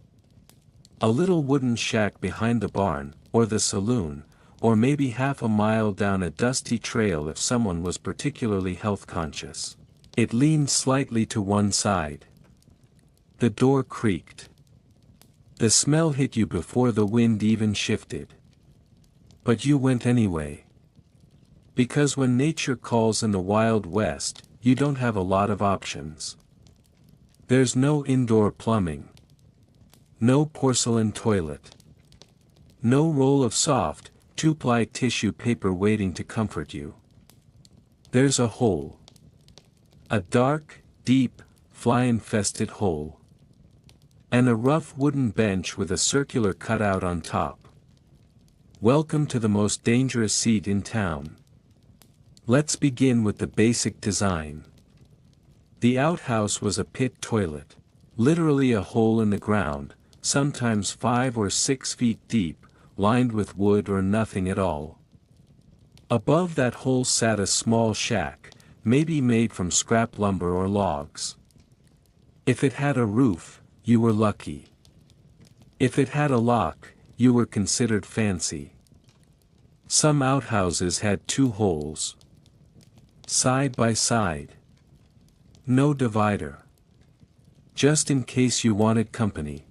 A little wooden shack behind the barn, or the saloon, or maybe half a mile down a dusty trail if someone was particularly health conscious. It leaned slightly to one side. The door creaked. The smell hit you before the wind even shifted. But you went anyway. Because when nature calls in the Wild West, you don't have a lot of options. There's no indoor plumbing. No porcelain toilet. No roll of soft, two-ply tissue paper waiting to comfort you. There's a hole. A dark, deep, fly-infested hole. And a rough wooden bench with a circular cutout on top. Welcome to the most dangerous seat in town. Let's begin with the basic design. The outhouse was a pit toilet. Literally a hole in the ground, sometimes 5 or 6 feet deep, lined with wood or nothing at all. Above that hole sat a small shack, maybe made from scrap lumber or logs. If it had a roof, you were lucky. If it had a lock, you were considered fancy. Some outhouses had 2 holes. Side by side. No divider. Just in case you wanted company.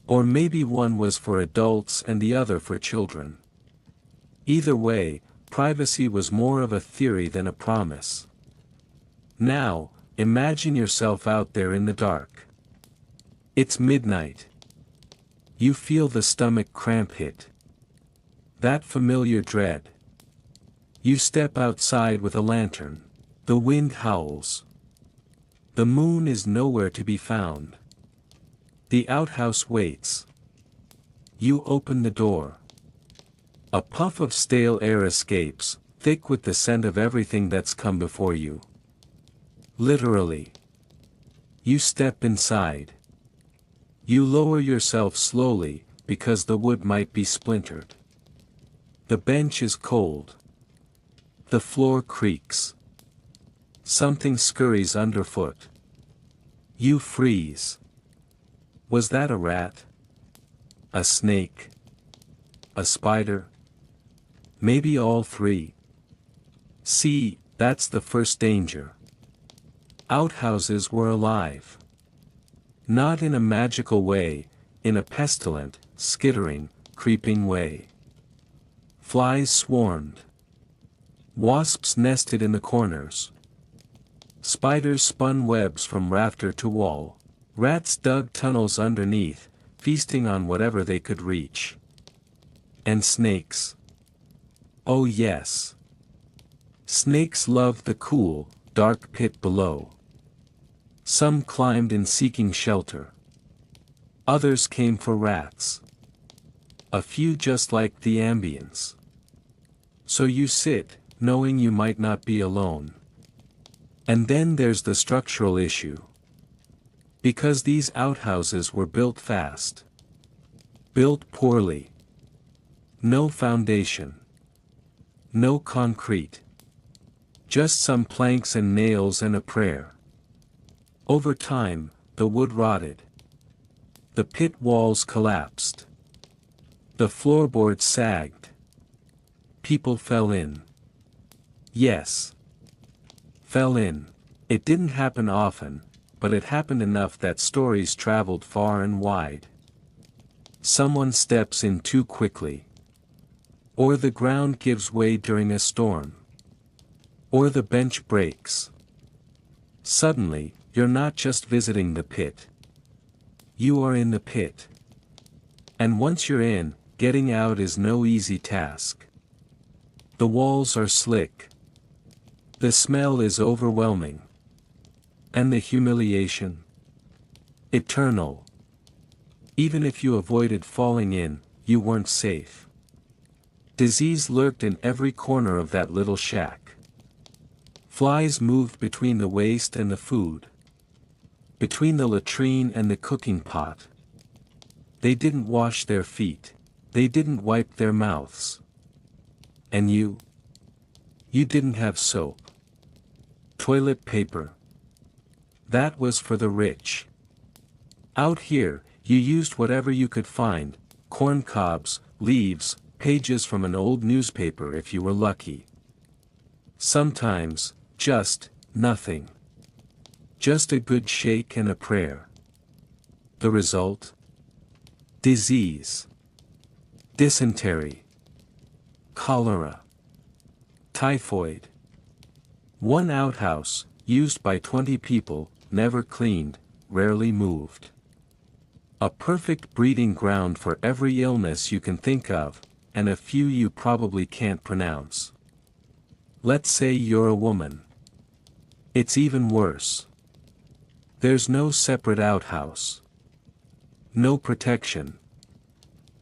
Or maybe one was for adults and the other for children. Either way, privacy was more of a theory than a promise. Now, imagine yourself out there in the dark. It's midnight. You feel the stomach cramp hit. That familiar dread. You step outside with a lantern. The wind howls. The moon is nowhere to be found. The outhouse waits. You open the door. A puff of stale air escapes, thick with the scent of everything that's come before you. Literally. You step inside. You lower yourself slowly, because the wood might be splintered. The bench is cold. The floor creaks. Something scurries underfoot. You freeze. Was that a rat? A snake? A spider? Maybe all 3. See, that's the first danger. Outhouses were alive. Not in a magical way, in a pestilent, skittering, creeping way. Flies swarmed. Wasps nested in the corners. Spiders spun webs from rafter to wall. Rats dug tunnels underneath, feasting on whatever they could reach. And snakes. Oh yes. Snakes loved the cool, dark pit below. Some climbed in seeking shelter. Others came for rats. A few just liked the ambience. So you sit, knowing you might not be alone. And then there's the structural issue. Because these outhouses were built fast. Built poorly. No foundation. No concrete. Just some planks and nails and a prayer. Over time, the wood rotted. The pit walls collapsed. The floorboards sagged. People fell in. Yes. Fell in. It didn't happen often, but it happened enough that stories traveled far and wide. Someone steps in too quickly. Or the ground gives way during a storm. Or the bench breaks. Suddenly, you're not just visiting the pit. You are in the pit. And once you're in, getting out is no easy task. The walls are slick. The smell is overwhelming. And the humiliation? Eternal. Even if you avoided falling in, you weren't safe. Disease lurked in every corner of that little shack. Flies moved between the waste and the food. Between the latrine and the cooking pot. They didn't wash their feet. They didn't wipe their mouths. And you? You didn't have soap. Toilet paper. That was for the rich. Out here, you used whatever you could find, corn cobs, leaves, pages from an old newspaper if you were lucky. Sometimes, just nothing. Just a good shake and a prayer. The result? Disease. Dysentery. Cholera. Typhoid. One outhouse, used by 20 people, never cleaned, rarely moved. A perfect breeding ground for every illness you can think of, and a few you probably can't pronounce. Let's say you're a woman. It's even worse. There's no separate outhouse. No protection.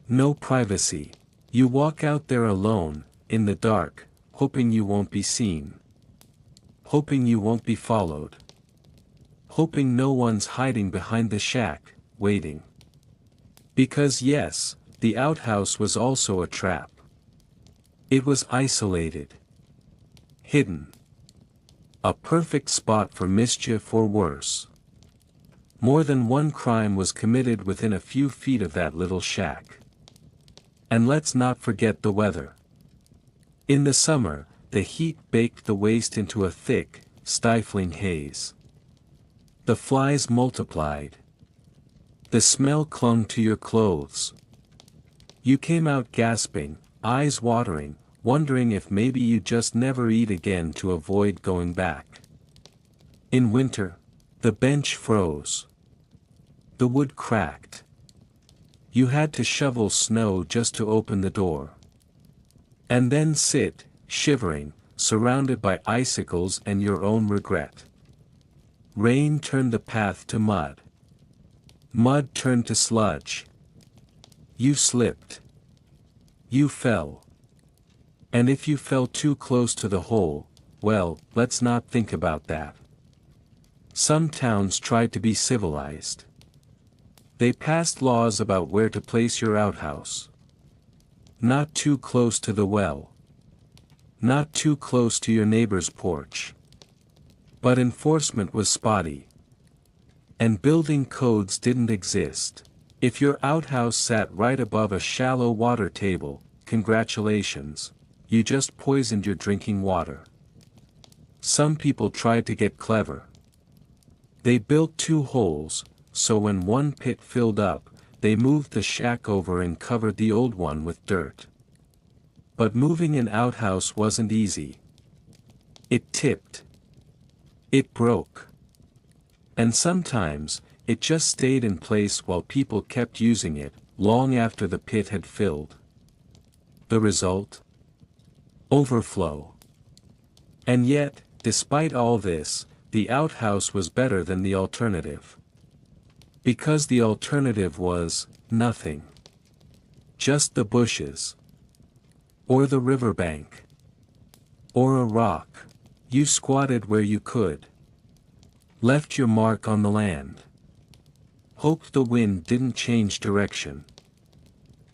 No privacy. You walk out there alone, in the dark, hoping you won't be seen. Hoping you won't be followed. Hoping no one's hiding behind the shack, waiting. Because yes, the outhouse was also a trap. It was isolated. Hidden. A perfect spot for mischief or worse. More than one crime was committed within a few feet of that little shack. And let's not forget the weather. In the summer, the heat baked the waste into a thick, stifling haze. The flies multiplied. The smell clung to your clothes. You came out gasping, eyes watering, wondering if maybe you'd just never eat again to avoid going back. In winter, the bench froze. The wood cracked. You had to shovel snow just to open the door. And then sit, shivering, surrounded by icicles and your own regret. Rain turned the path to mud. Mud turned to sludge. You slipped. You fell. And if you fell too close to the hole, well, let's not think about that. Some towns tried to be civilized. They passed laws about where to place your outhouse. Not too close to the well. Not too close to your neighbor's porch. But enforcement was spotty. And building codes didn't exist. If your outhouse sat right above a shallow water table, congratulations, you just poisoned your drinking water. Some people tried to get clever. They built 2 holes, so when one pit filled up, they moved the shack over and covered the old one with dirt. But moving an outhouse wasn't easy. It tipped. It broke. And sometimes, it just stayed in place while people kept using it, long after the pit had filled. The result? Overflow. And yet, despite all this, the outhouse was better than the alternative. Because the alternative was nothing. Just the bushes. Or the riverbank. Or a rock. You squatted where you could. Left your mark on the land. Hoped the wind didn't change direction.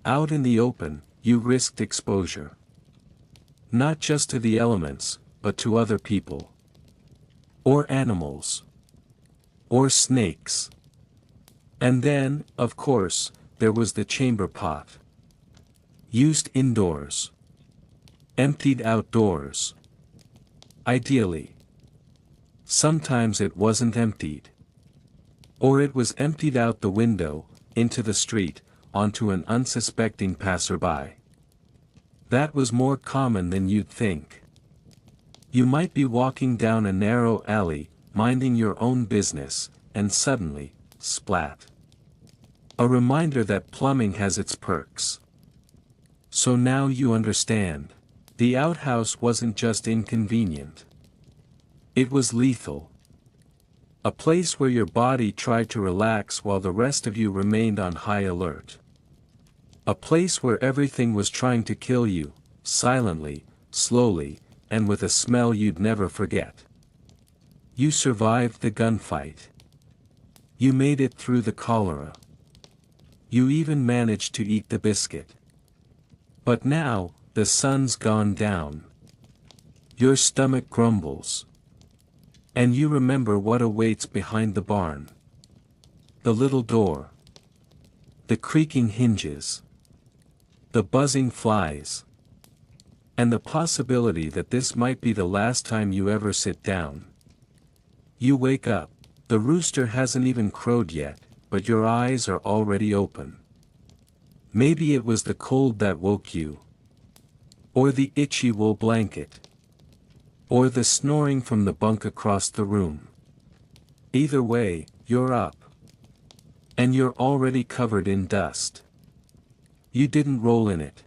Out in the open, you risked exposure. Not just to the elements, but to other people. Or animals. Or snakes. And then, of course, there was the chamber pot. Used indoors. Emptied outdoors. Ideally. Sometimes it wasn't emptied. Or it was emptied out the window, into the street, onto an unsuspecting passerby. That was more common than you'd think. You might be walking down a narrow alley, minding your own business, and suddenly, splat. A reminder that plumbing has its perks. So now you understand. The outhouse wasn't just inconvenient. It was lethal. A place where your body tried to relax while the rest of you remained on high alert. A place where everything was trying to kill you, silently, slowly, and with a smell you'd never forget. You survived the gunfight. You made it through the cholera. You even managed to eat the biscuit. But now, the sun's gone down. Your stomach grumbles. And you remember what awaits behind the barn. The little door. The creaking hinges. The buzzing flies. And the possibility that this might be the last time you ever sit down. You wake up. The rooster hasn't even crowed yet, but your eyes are already open. Maybe it was the cold that woke you. Or the itchy wool blanket. Or the snoring from the bunk across the room. Either way, you're up. And you're already covered in dust. You didn't roll in it.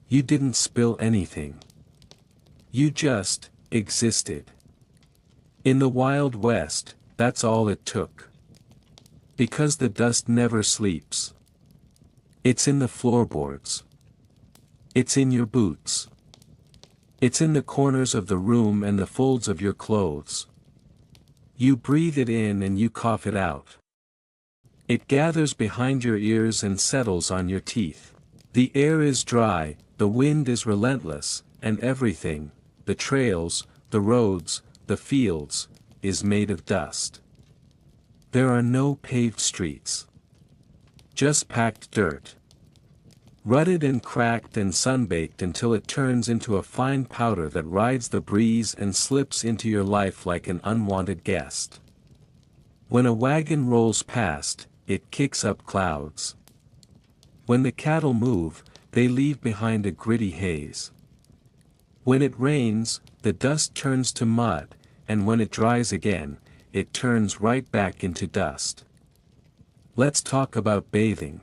You didn't spill anything. You just existed. In the Wild West, that's all it took. Because the dust never sleeps. It's in the floorboards. It's in your boots. It's in the corners of the room and the folds of your clothes. You breathe it in and you cough it out. It gathers behind your ears and settles on your teeth. The air is dry, the wind is relentless, and everything, the trails, the roads, the fields, is made of dust. There are no paved streets. Just packed dirt. Rutted and cracked and sunbaked until it turns into a fine powder that rides the breeze and slips into your life like an unwanted guest. When a wagon rolls past, it kicks up clouds. When the cattle move, they leave behind a gritty haze. When it rains, the dust turns to mud, and when it dries again, it turns right back into dust. Let's talk about bathing.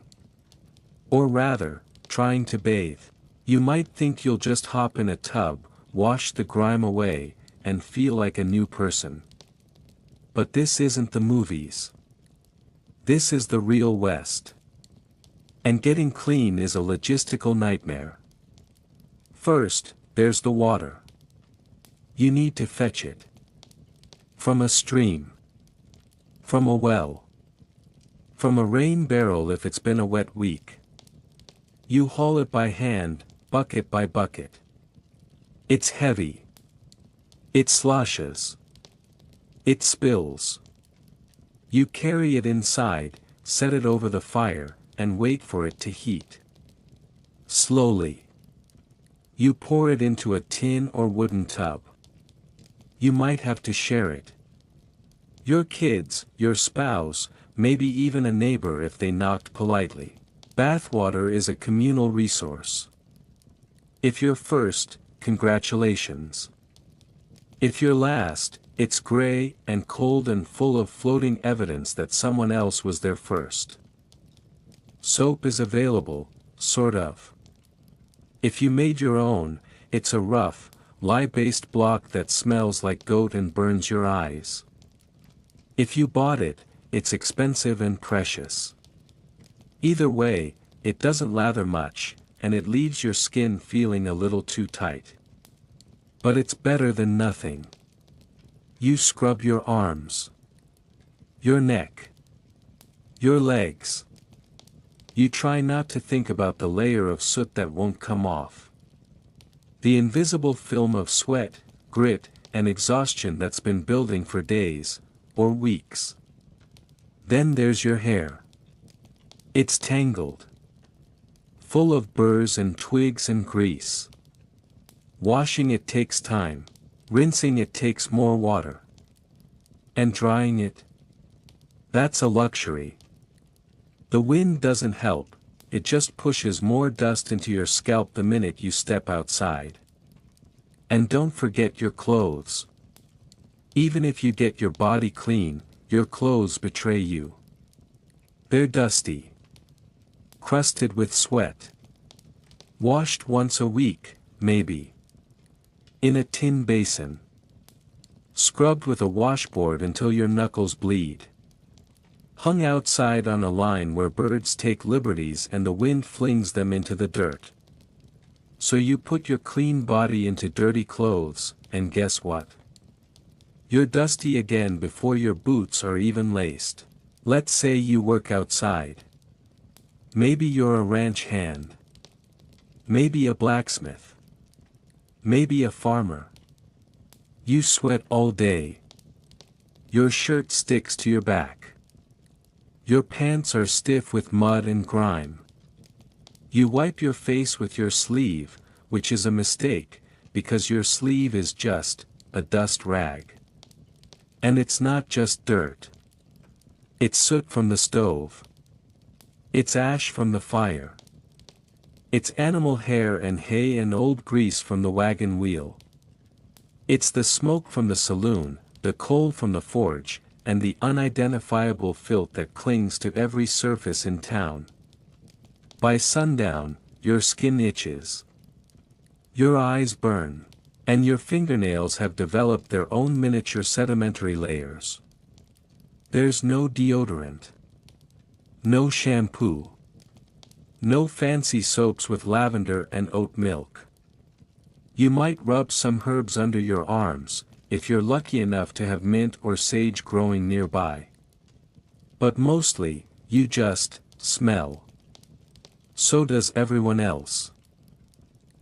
Or rather, trying to bathe. You might think you'll just hop in a tub, wash the grime away, and feel like a new person. But this isn't the movies. This is the real West. And getting clean is a logistical nightmare. First, there's the water. You need to fetch it. From a stream. From a well. From a rain barrel if it's been a wet week. You haul it by hand, bucket by bucket. It's heavy. It sloshes. It spills. You carry it inside, set it over the fire, and wait for it to heat. Slowly. You pour it into a tin or wooden tub. You might have to share it. Your kids, your spouse, maybe even a neighbor if they knocked politely. Bathwater is a communal resource. If you're first, congratulations. If you're last, it's gray and cold and full of floating evidence that someone else was there first. Soap is available, sort of. If you made your own, it's a rough, lye-based block that smells like goat and burns your eyes. If you bought it, it's expensive and precious. Either way, it doesn't lather much, and it leaves your skin feeling a little too tight. But it's better than nothing. You scrub your arms, your neck, your legs. You try not to think about the layer of soot that won't come off. The invisible film of sweat, grit, and exhaustion that's been building for days, or weeks. Then there's your hair. It's tangled, full of burrs and twigs and grease. Washing it takes time, rinsing it takes more water. And drying it? That's a luxury. The wind doesn't help, it just pushes more dust into your scalp the minute you step outside. And don't forget your clothes. Even if you get your body clean, your clothes betray you. They're dusty, crusted with sweat. Washed once a week, maybe. In a tin basin. Scrubbed with a washboard until your knuckles bleed. Hung outside on a line where birds take liberties and the wind flings them into the dirt. So you put your clean body into dirty clothes, and guess what? You're dusty again before your boots are even laced. Let's say you work outside. Maybe you're a ranch hand. Maybe a blacksmith. Maybe a farmer. You sweat all day. Your shirt sticks to your back. Your pants are stiff with mud and grime. You wipe your face with your sleeve, which is a mistake, because your sleeve is just a dust rag. And it's not just dirt. It's soot from the stove. It's ash from the fire. It's animal hair and hay and old grease from the wagon wheel. It's the smoke from the saloon, the coal from the forge, and the unidentifiable filth that clings to every surface in town. By sundown, your skin itches. Your eyes burn. And your fingernails have developed their own miniature sedimentary layers. There's no deodorant. No shampoo. No fancy soaps with lavender and oat milk. You might rub some herbs under your arms, if you're lucky enough to have mint or sage growing nearby. But mostly, you just smell. So does everyone else.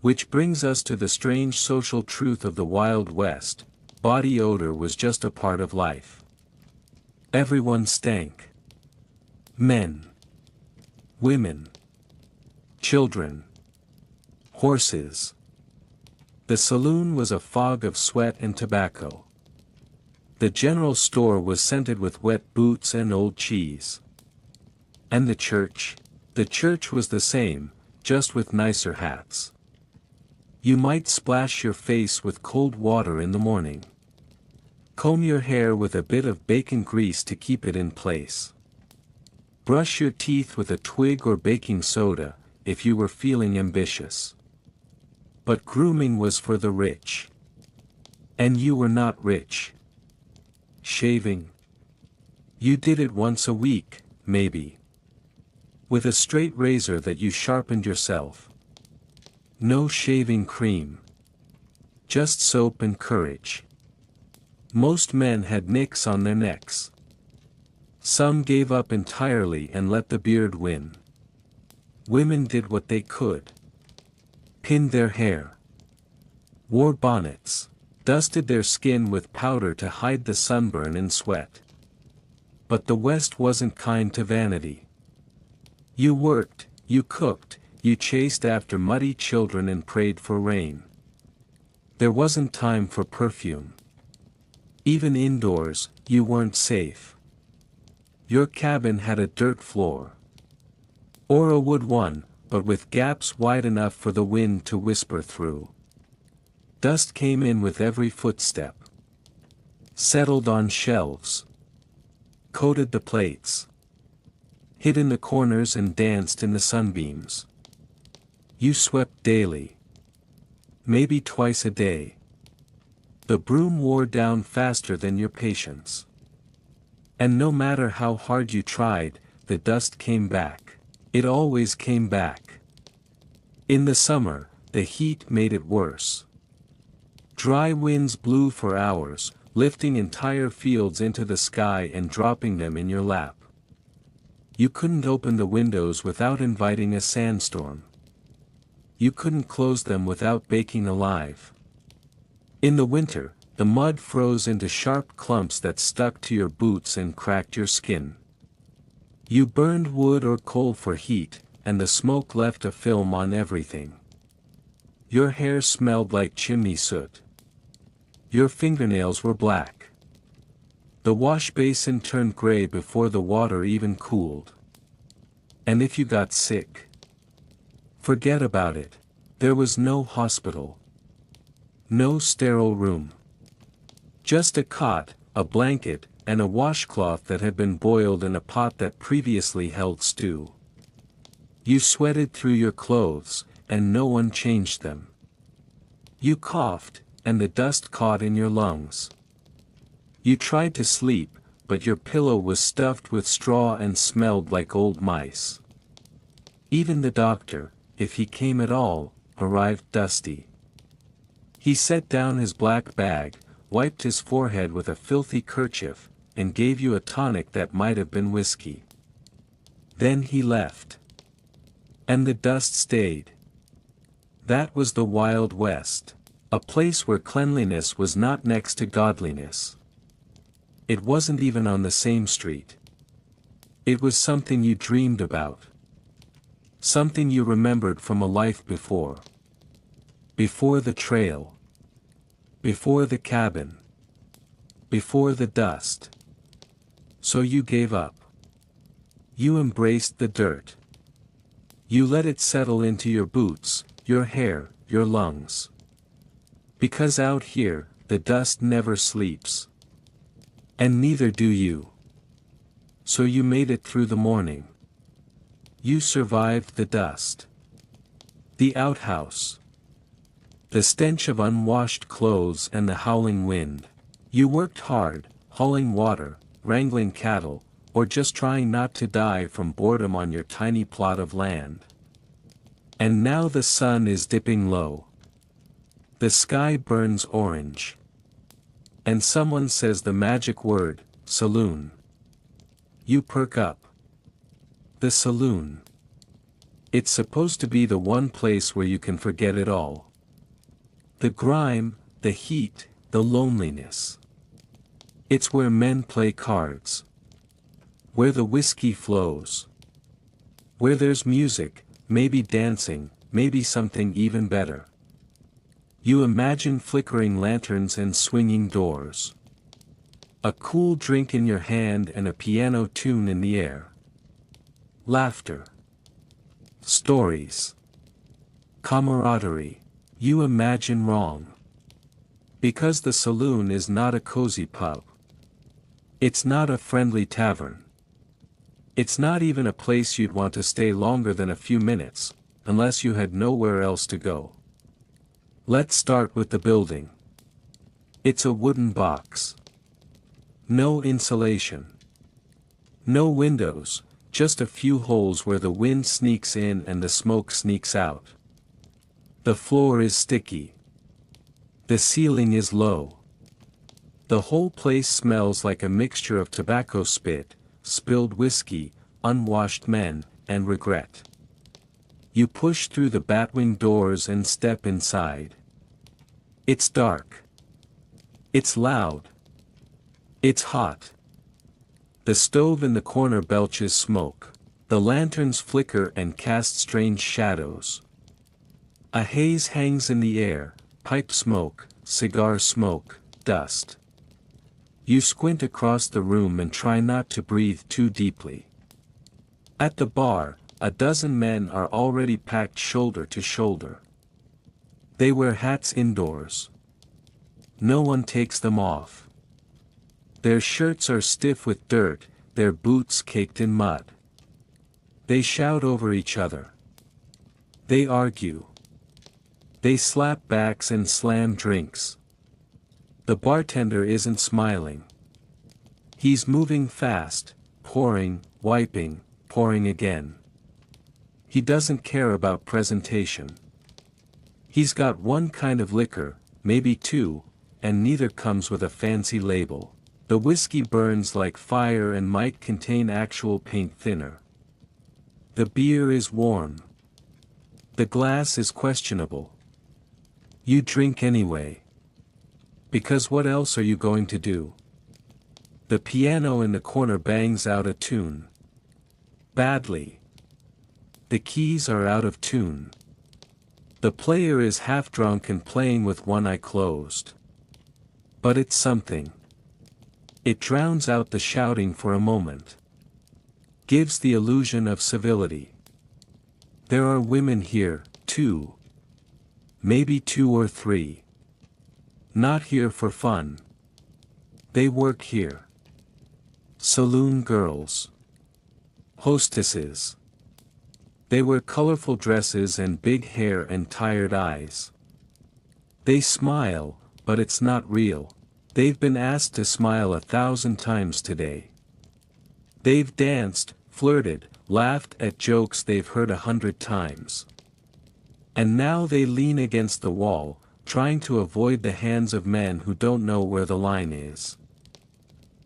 Which brings us to the strange social truth of the Wild West: body odor was just a part of life. Everyone stank. Men. Women. Children. Horses. The saloon was a fog of sweat and tobacco. The general store was scented with wet boots and old cheese. And the church? The church was the same, just with nicer hats. You might splash your face with cold water in the morning. Comb your hair with a bit of bacon grease to keep it in place. Brush your teeth with a twig or baking soda, if you were feeling ambitious. But grooming was for the rich. And you were not rich. Shaving? You did it once a week, maybe. With a straight razor that you sharpened yourself. No shaving cream. Just soap and courage. Most men had nicks on their necks. Some gave up entirely and let the beard win. Women did what they could. Pinned their hair. Wore bonnets. Dusted their skin with powder to hide the sunburn and sweat. But the West wasn't kind to vanity. You worked, you cooked, you chased after muddy children and prayed for rain. There wasn't time for perfume. Even indoors, you weren't safe. Your cabin had a dirt floor. Or a wood one, but with gaps wide enough for the wind to whisper through. Dust came in with every footstep. settled on shelves, coated the plates, hid in the corners and danced in the sunbeams. You swept daily, maybe twice a day. The broom wore down faster than your patience. And no matter how hard you tried, the dust came back. It always came back. In the summer, the heat made it worse. Dry winds blew for hours, lifting entire fields into the sky and dropping them in your lap. You couldn't open the windows without inviting a sandstorm. You couldn't close them without baking alive. In the winter, the mud froze into sharp clumps that stuck to your boots and cracked your skin. You burned wood or coal for heat, and the smoke left a film on everything. Your hair smelled like chimney soot. Your fingernails were black. The wash basin turned gray before the water even cooled. And if you got sick, forget about it. There was no hospital. No sterile room. Just a cot, a blanket, and a washcloth that had been boiled in a pot that previously held stew. You sweated through your clothes, and no one changed them. You coughed, and the dust caught in your lungs. You tried to sleep, but your pillow was stuffed with straw and smelled like old mice. Even the doctor, if he came at all, arrived dusty. He set down his black bag, wiped his forehead with a filthy kerchief, and gave you a tonic that might have been whiskey. Then he left. And the dust stayed. That was the Wild West. A place where cleanliness was not next to godliness. It wasn't even on the same street. It was something you dreamed about. Something you remembered from a life before. Before the trail. Before the cabin. Before the dust. So you gave up. You embraced the dirt. You let it settle into your boots, your hair, your lungs. Because out here, the dust never sleeps. And neither do you. So you made it through the morning. You survived the dust. The outhouse. The stench of unwashed clothes and the howling wind. You worked hard, hauling water, wrangling cattle, or just trying not to die from boredom on your tiny plot of land. And now the sun is dipping low. The sky burns orange. And someone says the magic word, saloon. You perk up. The saloon. It's supposed to be the one place where you can forget it all. The grime, the heat, the loneliness. It's where men play cards. Where the whiskey flows. Where there's music, maybe dancing, maybe something even better. You imagine flickering lanterns and swinging doors. A cool drink in your hand and a piano tune in the air. Laughter. Stories. Camaraderie. You imagine wrong. Because the saloon is not a cozy pub. It's not a friendly tavern. It's not even a place you'd want to stay longer than a few minutes, unless you had nowhere else to go. Let's start with the building. It's a wooden box. No insulation. No windows, just a few holes where the wind sneaks in and the smoke sneaks out. The floor is sticky. The ceiling is low. The whole place smells like a mixture of tobacco spit, spilled whiskey, unwashed men, and regret. You push through the batwing doors and step inside. It's dark. It's loud. It's hot. The stove in the corner belches smoke. The lanterns flicker and cast strange shadows. A haze hangs in the air, pipe smoke, cigar smoke, dust. You squint across the room and try not to breathe too deeply. At the bar, a dozen men are already packed shoulder to shoulder. They wear hats indoors. No one takes them off. Their shirts are stiff with dirt, their boots caked in mud. They shout over each other. They argue. They slap backs and slam drinks. The bartender isn't smiling. He's moving fast, pouring, wiping, pouring again. He doesn't care about presentation. He's got one kind of liquor, maybe two, and neither comes with a fancy label. The whiskey burns like fire and might contain actual paint thinner. The beer is warm. The glass is questionable. You drink anyway. Because what else are you going to do? The piano in the corner bangs out a tune. Badly. The keys are out of tune. The player is half drunk and playing with one eye closed. But it's something. It drowns out the shouting for a moment. Gives the illusion of civility. There are women here, too. Maybe 2 or 3. Not here for fun. They work here. Saloon girls. Hostesses. They wear colorful dresses and big hair and tired eyes. They smile, but it's not real. They've been asked to smile 1,000 times today. They've danced, flirted, laughed at jokes they've heard 100 times. And now they lean against the wall, trying to avoid the hands of men who don't know where the line is.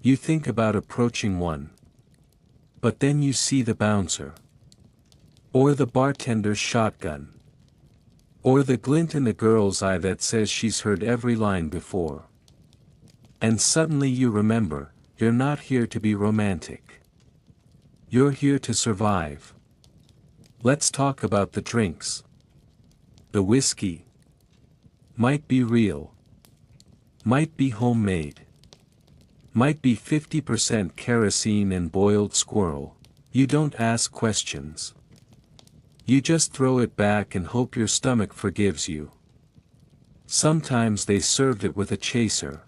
You think about approaching one. But then you see the bouncer. Or the bartender's shotgun. Or the glint in the girl's eye that says she's heard every line before. And suddenly you remember, you're not here to be romantic. You're here to survive. Let's talk about the drinks. The whiskey. Might be real. Might be homemade. Might be 50% kerosene and boiled squirrel. You don't ask questions. You just throw it back and hope your stomach forgives you. Sometimes they served it with a chaser.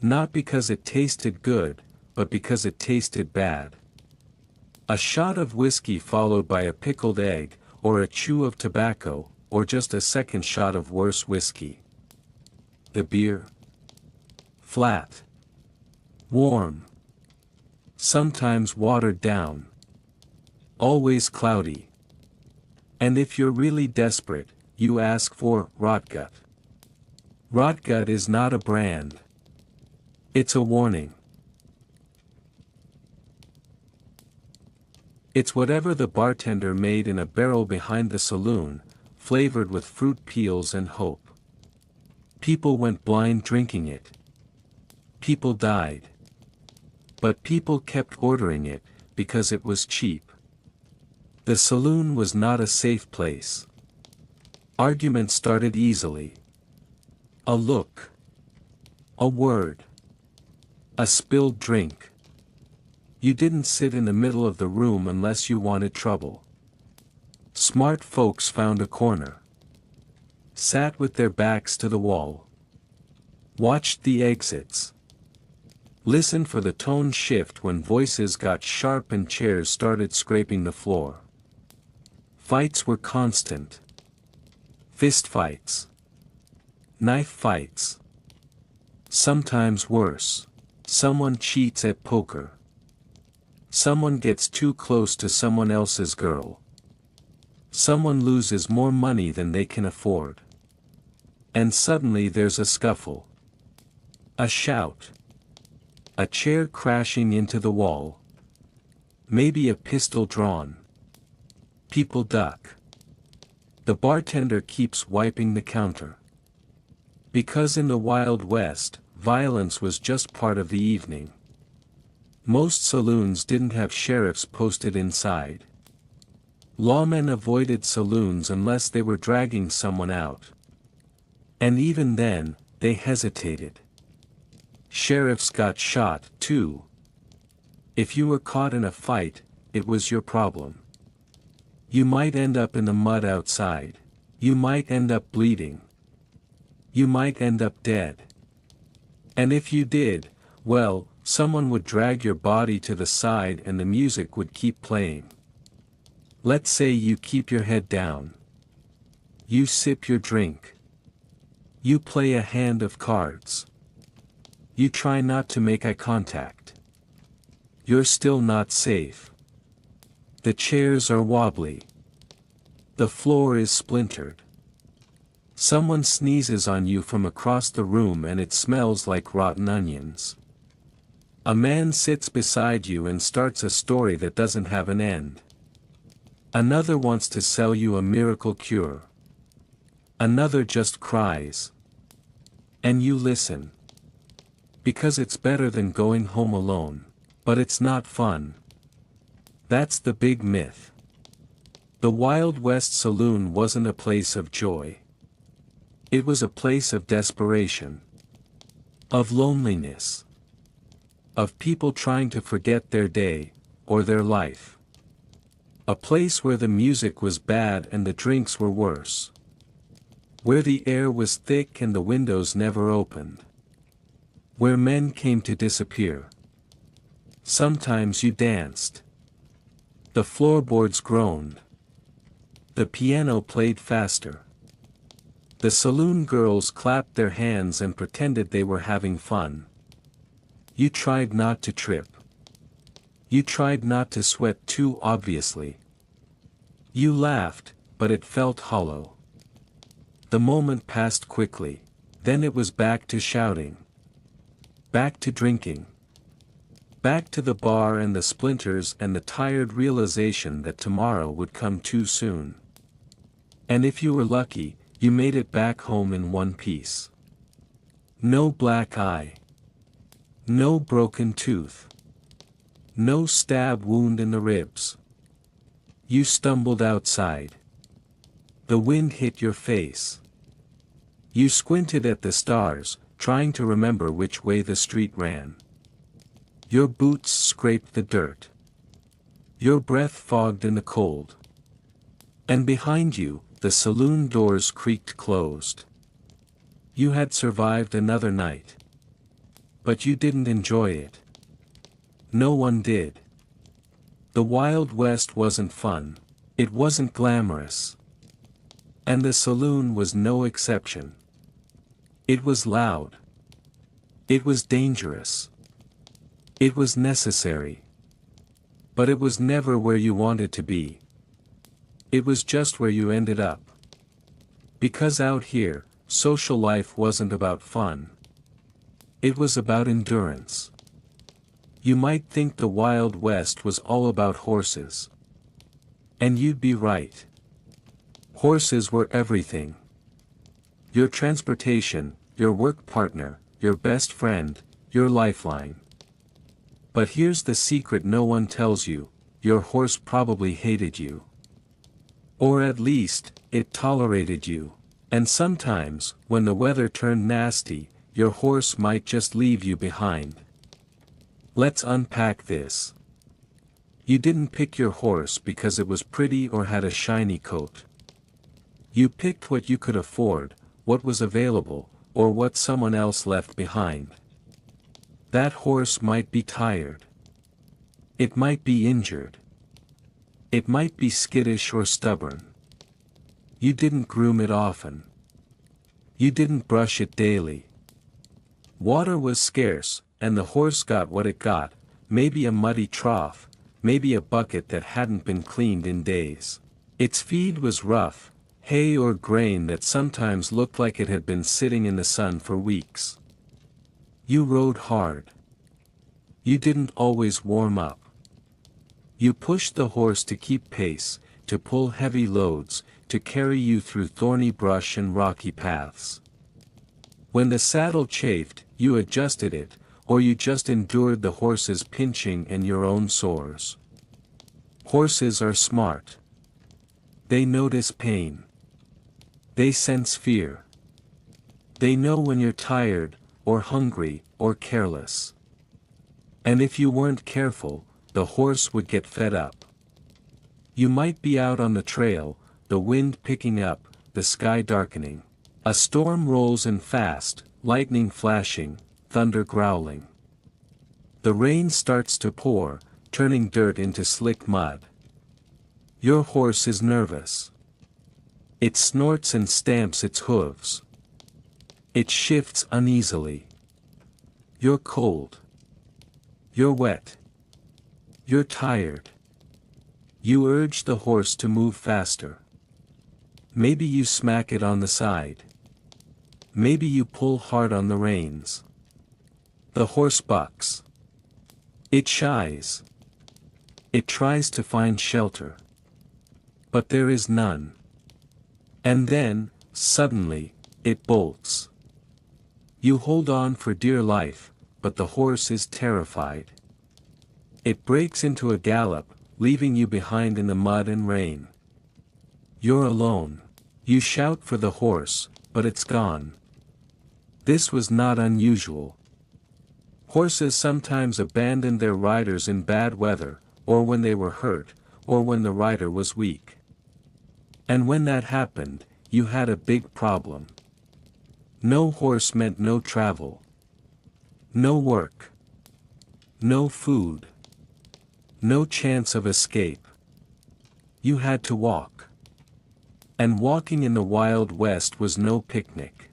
Not because it tasted good, but because it tasted bad. A shot of whiskey followed by a pickled egg, or a chew of tobacco, or just a second shot of worse whiskey. The beer. Flat. Warm. Sometimes watered down. Always cloudy. And if you're really desperate, you ask for rotgut. Rotgut is not a brand. It's a warning. It's whatever the bartender made in a barrel behind the saloon, flavored with fruit peels and hope. People went blind drinking it. People died. But people kept ordering it, because it was cheap. The saloon was not a safe place. Arguments started easily. A look. A word. A spilled drink. You didn't sit in the middle of the room unless you wanted trouble. Smart folks found a corner. Sat with their backs to the wall. Watched the exits. Listened for the tone shift when voices got sharp and chairs started scraping the floor. Fights were constant. Fist fights. Knife fights. Sometimes worse. Someone cheats at poker. Someone gets too close to someone else's girl. Someone loses more money than they can afford. And suddenly there's a scuffle. A shout. A chair crashing into the wall. Maybe a pistol drawn. People duck. The bartender keeps wiping the counter. Because in the Wild West, violence was just part of the evening. Most saloons didn't have sheriffs posted inside. Lawmen avoided saloons unless they were dragging someone out. And even then, they hesitated. Sheriffs got shot, too. If you were caught in a fight, it was your problem. You might end up in the mud outside. You might end up bleeding. You might end up dead. And if you did, Well, someone would drag your body to the side and the music would keep playing. Let's say you keep your head down. You sip your drink. You play a hand of cards. You try not to make eye contact. You're still not safe. The chairs are wobbly. The floor is splintered. Someone sneezes on you from across the room and it smells like rotten onions. A man sits beside you and starts a story that doesn't have an end. Another wants to sell you a miracle cure. Another just cries. And you listen. Because it's better than going home alone. But it's not fun. That's the big myth. The Wild West Saloon wasn't a place of joy. It was a place of desperation. Of loneliness. Of people trying to forget their day, or their life. A place where the music was bad and the drinks were worse. Where the air was thick and the windows never opened. Where men came to disappear. Sometimes you danced. The floorboards groaned. The piano played faster. The saloon girls clapped their hands and pretended they were having fun. You tried not to trip. You tried not to sweat too obviously. You laughed, but it felt hollow. The moment passed quickly. Then it was back to shouting. Back to drinking. Back to the bar and the splinters and the tired realization that tomorrow would come too soon. And if you were lucky, you made it back home in one piece. No black eye. No broken tooth. No stab wound in the ribs. You stumbled outside. The wind hit your face. You squinted at the stars, trying to remember which way the street ran. Your boots scraped the dirt. Your breath fogged in the cold. And behind you, the saloon doors creaked closed. You had survived another night. But you didn't enjoy it. No one did. The Wild West wasn't fun. It wasn't glamorous. And the saloon was no exception. It was loud. It was dangerous. It was necessary. But it was never where you wanted to be. It was just where you ended up. Because out here, social life wasn't about fun. It was about endurance. You might think the Wild West was all about horses. And you'd be right. Horses were everything. Your transportation, your work partner, your best friend, your lifeline. But here's the secret no one tells you, your horse probably hated you. Or at least, it tolerated you. And sometimes, when the weather turned nasty, your horse might just leave you behind. Let's unpack this. You didn't pick your horse because it was pretty or had a shiny coat. You picked what you could afford, what was available, or what someone else left behind. That horse might be tired. It might be injured. It might be skittish or stubborn. You didn't groom it often. You didn't brush it daily. Water was scarce, and the horse got what it got, maybe a muddy trough, maybe a bucket that hadn't been cleaned in days. Its feed was rough, hay or grain that sometimes looked like it had been sitting in the sun for weeks. You rode hard. You didn't always warm up. You pushed the horse to keep pace, to pull heavy loads, to carry you through thorny brush and rocky paths. When the saddle chafed, you adjusted it, or you just endured the horse's pinching and your own sores. Horses are smart. They notice pain. They sense fear. They know when you're tired, or hungry, or careless. And if you weren't careful, the horse would get fed up. You might be out on the trail, the wind picking up, the sky darkening. A storm rolls in fast, lightning flashing, thunder growling. The rain starts to pour, turning dirt into slick mud. Your horse is nervous. It snorts and stamps its hooves. It shifts uneasily. You're cold. You're wet. You're tired. You urge the horse to move faster. Maybe you smack it on the side. Maybe you pull hard on the reins. The horse bucks. It shies. It tries to find shelter. But there is none. And then, suddenly, it bolts. You hold on for dear life, but the horse is terrified. It breaks into a gallop, leaving you behind in the mud and rain. You're alone. You shout for the horse, but it's gone. This was not unusual. Horses sometimes abandoned their riders in bad weather, or when they were hurt, or when the rider was weak. And when that happened, you had a big problem. No horse meant no travel. No work. No food. No chance of escape. You had to walk. And walking in the Wild West was no picnic.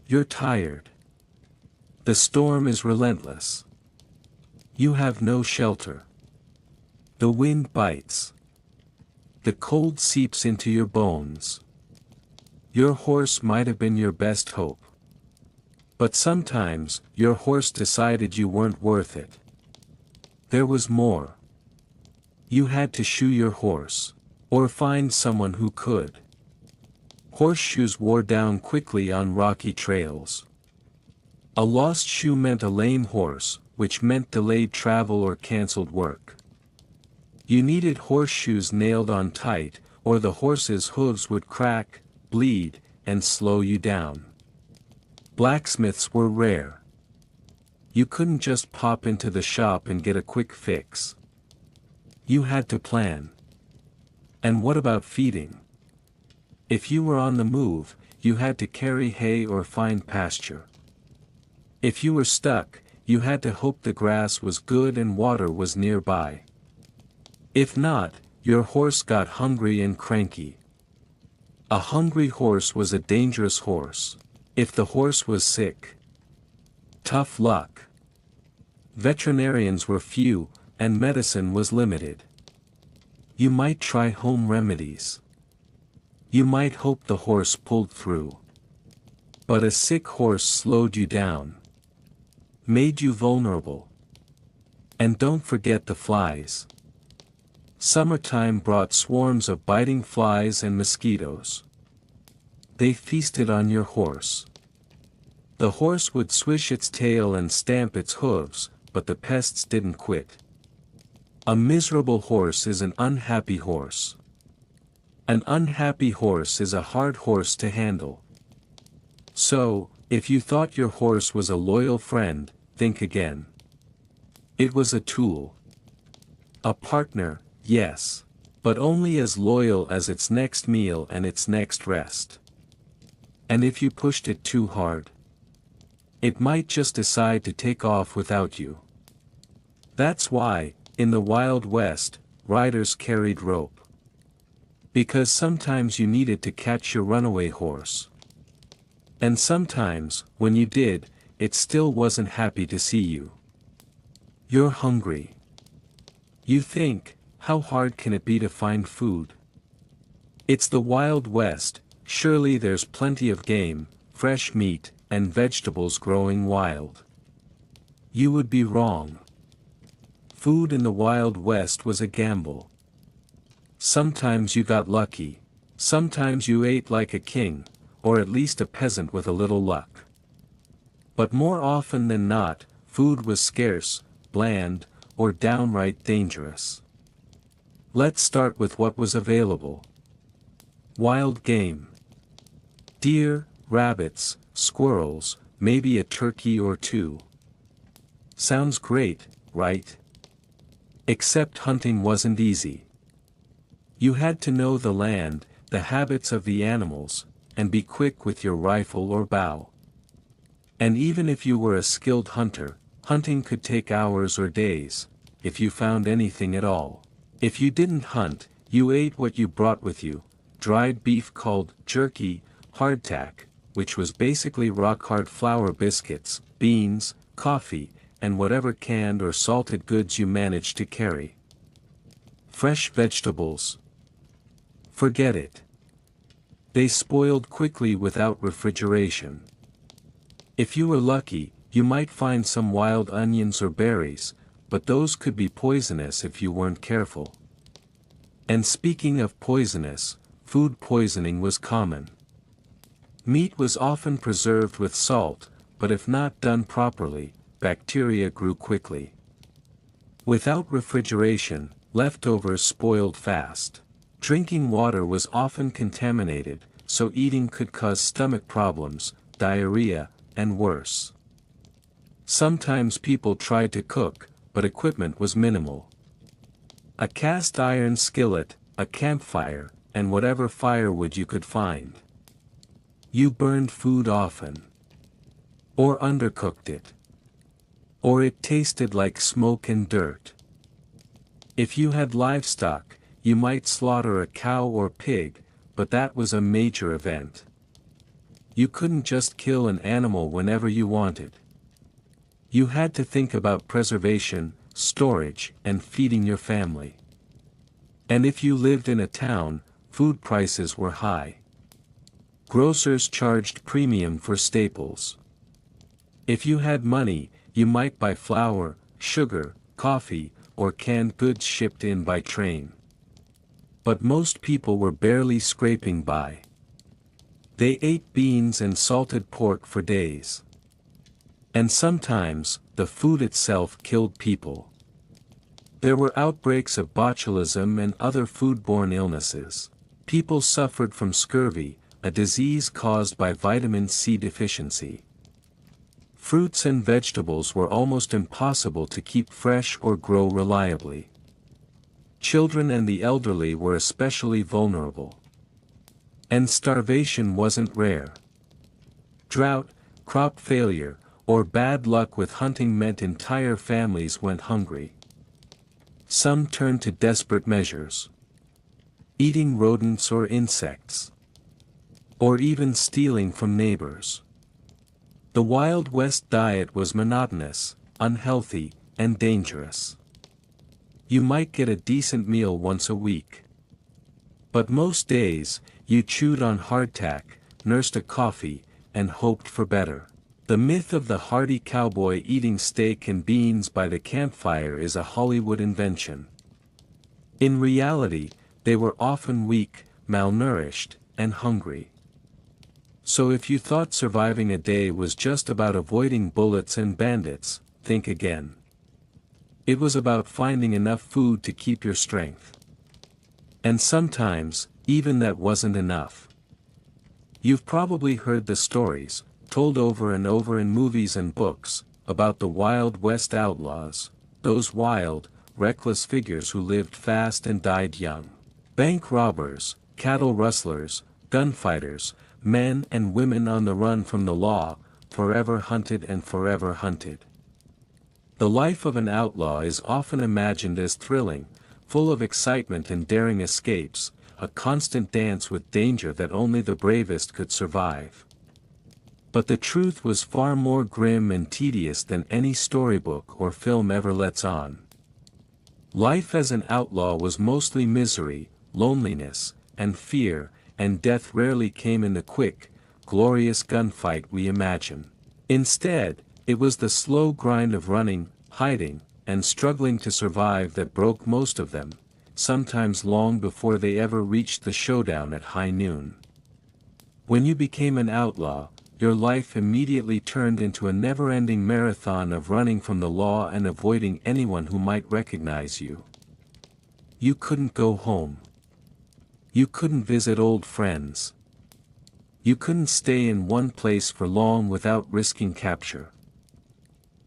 You're tired. The storm is relentless. You have no shelter. The wind bites. The cold seeps into your bones. Your horse might have been your best hope. But sometimes, your horse decided you weren't worth it. There was more. You had to shoe your horse. Or find someone who could. Horseshoes wore down quickly on rocky trails. A lost shoe meant a lame horse, which meant delayed travel or cancelled work. You needed horseshoes nailed on tight, or the horse's hooves would crack, bleed, and slow you down. Blacksmiths were rare. You couldn't just pop into the shop and get a quick fix. You had to plan. And what about feeding? If you were on the move, you had to carry hay or find pasture. If you were stuck, you had to hope the grass was good and water was nearby. If not, your horse got hungry and cranky. A hungry horse was a dangerous horse. If the horse was sick, tough luck. Veterinarians were few, and medicine was limited. You might try home remedies. You might hope the horse pulled through. But a sick horse slowed you down. Made you vulnerable. And don't forget the flies. Summertime brought swarms of biting flies and mosquitoes. They feasted on your horse. The horse would swish its tail and stamp its hooves, but the pests didn't quit. A miserable horse is an unhappy horse. An unhappy horse is a hard horse to handle. So, if you thought your horse was a loyal friend, think again. It was a tool. A partner, yes, but only as loyal as its next meal and its next rest. And if you pushed it too hard, it might just decide to take off without you. That's why, in the Wild West, riders carried rope. Because sometimes you needed to catch your runaway horse. And sometimes, when you did, it still wasn't happy to see you. You're hungry. You think, how hard can it be to find food? It's the Wild West, surely there's plenty of game, fresh meat, and vegetables growing wild. You would be wrong. Food in the Wild West was a gamble. Sometimes you got lucky. Sometimes you ate like a king, or at least a peasant with a little luck. But more often than not, food was scarce, bland, or downright dangerous. Let's start with what was available. Wild game. Deer, rabbits, squirrels, maybe a turkey or two. Sounds great, right? Except hunting wasn't easy. You had to know the land, the habits of the animals, and be quick with your rifle or bow. And even if you were a skilled hunter, Hunting could take hours or days, if you found anything at all. If you didn't hunt, you ate what you brought with you, dried beef called jerky, hardtack, which was basically rock-hard flour biscuits, beans, coffee, and whatever canned or salted goods you managed to carry. Fresh vegetables. Forget it. They spoiled quickly without refrigeration. If you were lucky, you might find some wild onions or berries, but those could be poisonous if you weren't careful. And speaking of poisonous, food poisoning was common. Meat was often preserved with salt, but if not done properly, bacteria grew quickly. Without refrigeration, leftovers spoiled fast. Drinking water was often contaminated, so eating could cause stomach problems, diarrhea, and worse. Sometimes people tried to cook, but equipment was minimal. A cast iron skillet, a campfire, and whatever firewood you could find. You burned food often. Or undercooked it. Or it tasted like smoke and dirt. If you had livestock, you might slaughter a cow or pig, but that was a major event. You couldn't just kill an animal whenever you wanted. You had to think about preservation, storage, and feeding your family. And if you lived in a town, food prices were high. Grocers charged premium for staples. If you had money, you might buy flour, sugar, coffee, or canned goods shipped in by train. But most people were barely scraping by. They ate beans and salted pork for days. And sometimes, the food itself killed people. There were outbreaks of botulism and other foodborne illnesses. People suffered from scurvy, a disease caused by vitamin C deficiency. Fruits and vegetables were almost impossible to keep fresh or grow reliably. Children and the elderly were especially vulnerable. And starvation wasn't rare. Drought, crop failure, or bad luck with hunting meant entire families went hungry. Some turned to desperate measures. Eating rodents or insects. Or even stealing from neighbors. The Wild West diet was monotonous, unhealthy, and dangerous. You might get a decent meal once a week. But most days, you chewed on hardtack, nursed a coffee, and hoped for better. The myth of the hardy cowboy eating steak and beans by the campfire is a Hollywood invention. In reality, they were often weak, malnourished, and hungry. So if you thought surviving a day was just about avoiding bullets and bandits, think again. It was about finding enough food to keep your strength. And sometimes, even that wasn't enough. You've probably heard the stories, told over and over in movies and books, about the Wild West outlaws, those wild, reckless figures who lived fast and died young. Bank robbers, cattle rustlers, gunfighters, men and women on the run from the law, forever hunted and forever hunted. The life of an outlaw is often imagined as thrilling, full of excitement and daring escapes, a constant dance with danger that only the bravest could survive. But the truth was far more grim and tedious than any storybook or film ever lets on. Life as an outlaw was mostly misery, loneliness, and fear, and death rarely came in the quick, glorious gunfight we imagine. Instead, it was the slow grind of running, hiding, and struggling to survive that broke most of them, sometimes long before they ever reached the showdown at high noon. When you became an outlaw, your life immediately turned into a never-ending marathon of running from the law and avoiding anyone who might recognize you. You couldn't go home. You couldn't visit old friends. You couldn't stay in one place for long without risking capture.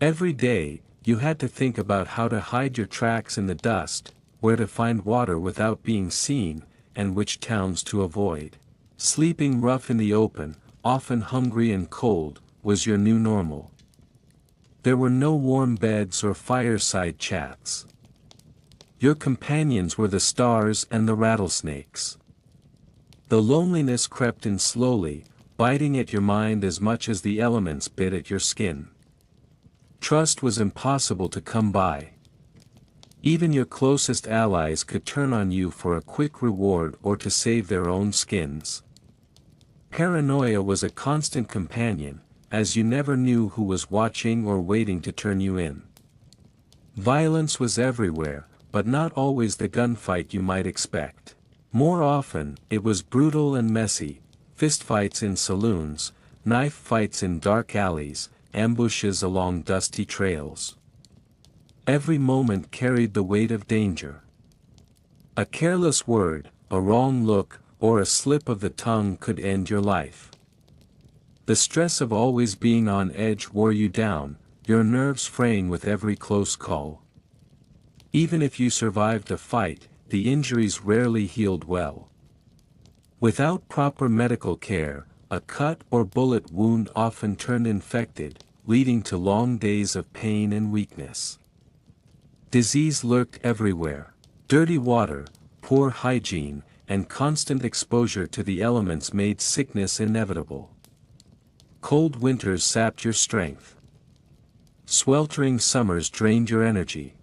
Every day, you had to think about how to hide your tracks in the dust, where to find water without being seen, and which towns to avoid. Sleeping rough in the open, often hungry and cold, was your new normal. There were no warm beds or fireside chats. Your companions were the stars and the rattlesnakes. The loneliness crept in slowly, biting at your mind as much as the elements bit at your skin. Trust was impossible to come by. Even your closest allies could turn on you for a quick reward or to save their own skins. Paranoia was a constant companion, as you never knew who was watching or waiting to turn you in. Violence was everywhere, but not always the gunfight you might expect. More often, it was brutal and messy: fistfights in saloons, knife fights in dark alleys, ambushes along dusty trails. Every moment carried the weight of danger. A careless word, a wrong look, or a slip of the tongue could end your life. The stress of always being on edge wore you down, your nerves fraying with every close call. Even if you survived the fight, the injuries rarely healed well. Without proper medical care, a cut or bullet wound often turned infected, leading to long days of pain and weakness. Disease lurked everywhere. Dirty water, poor hygiene, and constant exposure to the elements made sickness inevitable. Cold winters sapped your strength. Sweltering summers drained your energy.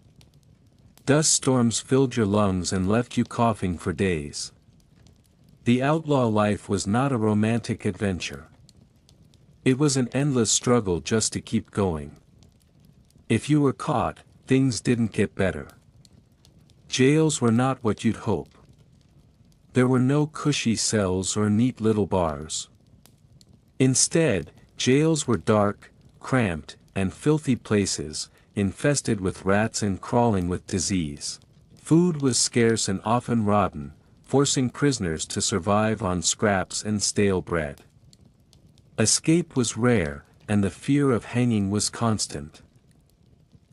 Dust storms filled your lungs and left you coughing for days. The outlaw life was not a romantic adventure. It was an endless struggle just to keep going. If you were caught, things didn't get better. Jails were not what you'd hope. There were no cushy cells or neat little bars. Instead, jails were dark, cramped, and filthy places, infested with rats and crawling with disease. Food was scarce and often rotten, forcing prisoners to survive on scraps and stale bread. Escape was rare, and the fear of hanging was constant.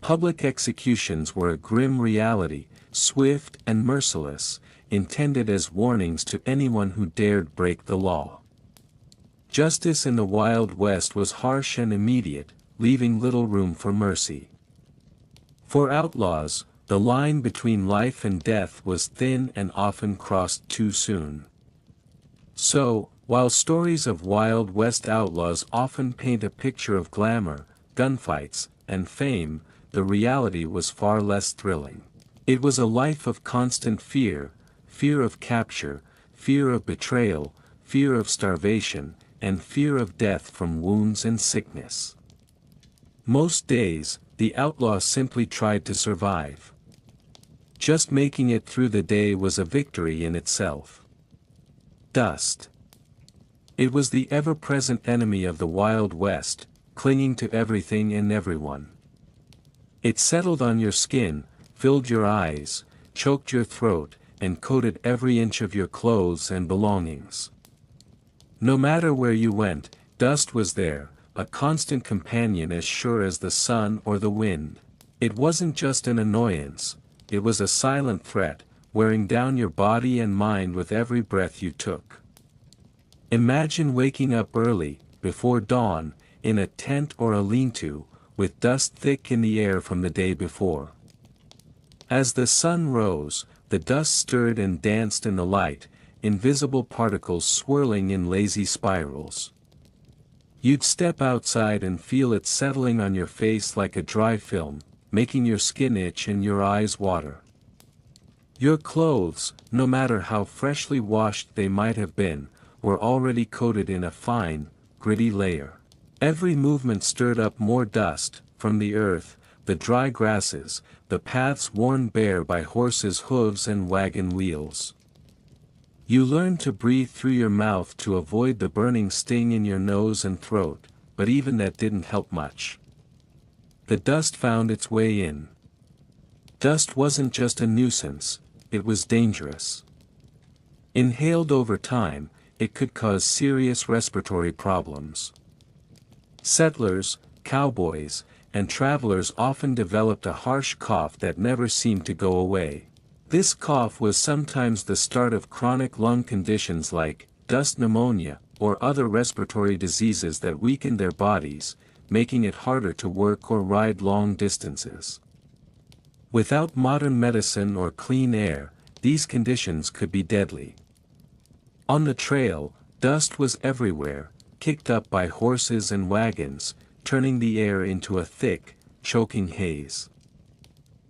Public executions were a grim reality, swift and merciless, intended as warnings to anyone who dared break the law. Justice in the Wild West was harsh and immediate, leaving little room for mercy. For outlaws, the line between life and death was thin and often crossed too soon. So, while stories of Wild West outlaws often paint a picture of glamour, gunfights, and fame, the reality was far less thrilling. It was a life of constant fear: fear of capture, fear of betrayal, fear of starvation, and fear of death from wounds and sickness. Most days, the outlaw simply tried to survive. Just making it through the day was a victory in itself. Dust. It was the ever-present enemy of the Wild West, clinging to everything and everyone. It settled on your skin, filled your eyes, choked your throat, and coated every inch of your clothes and belongings. No matter where you went, dust was there, a constant companion as sure as the sun or the wind. It wasn't just an annoyance, it was a silent threat, wearing down your body and mind with every breath you took. Imagine waking up early, before dawn, in a tent or a lean-to, with dust thick in the air from the day before. As the sun rose, the dust stirred and danced in the light, invisible particles swirling in lazy spirals. You'd step outside and feel it settling on your face like a dry film, making your skin itch and your eyes water. Your clothes, no matter how freshly washed they might have been, were already coated in a fine, gritty layer. Every movement stirred up more dust, from the earth, the dry grasses, the paths worn bare by horses' hooves and wagon wheels. You learned to breathe through your mouth to avoid the burning sting in your nose and throat, but even that didn't help much. The dust found its way in. Dust wasn't just a nuisance, it was dangerous. Inhaled over time, it could cause serious respiratory problems. Settlers, cowboys, and travelers often developed a harsh cough that never seemed to go away. This cough was sometimes the start of chronic lung conditions like dust pneumonia, or other respiratory diseases that weakened their bodies, making it harder to work or ride long distances. Without modern medicine or clean air, these conditions could be deadly. On the trail, dust was everywhere, kicked up by horses and wagons, turning the air into a thick, choking haze.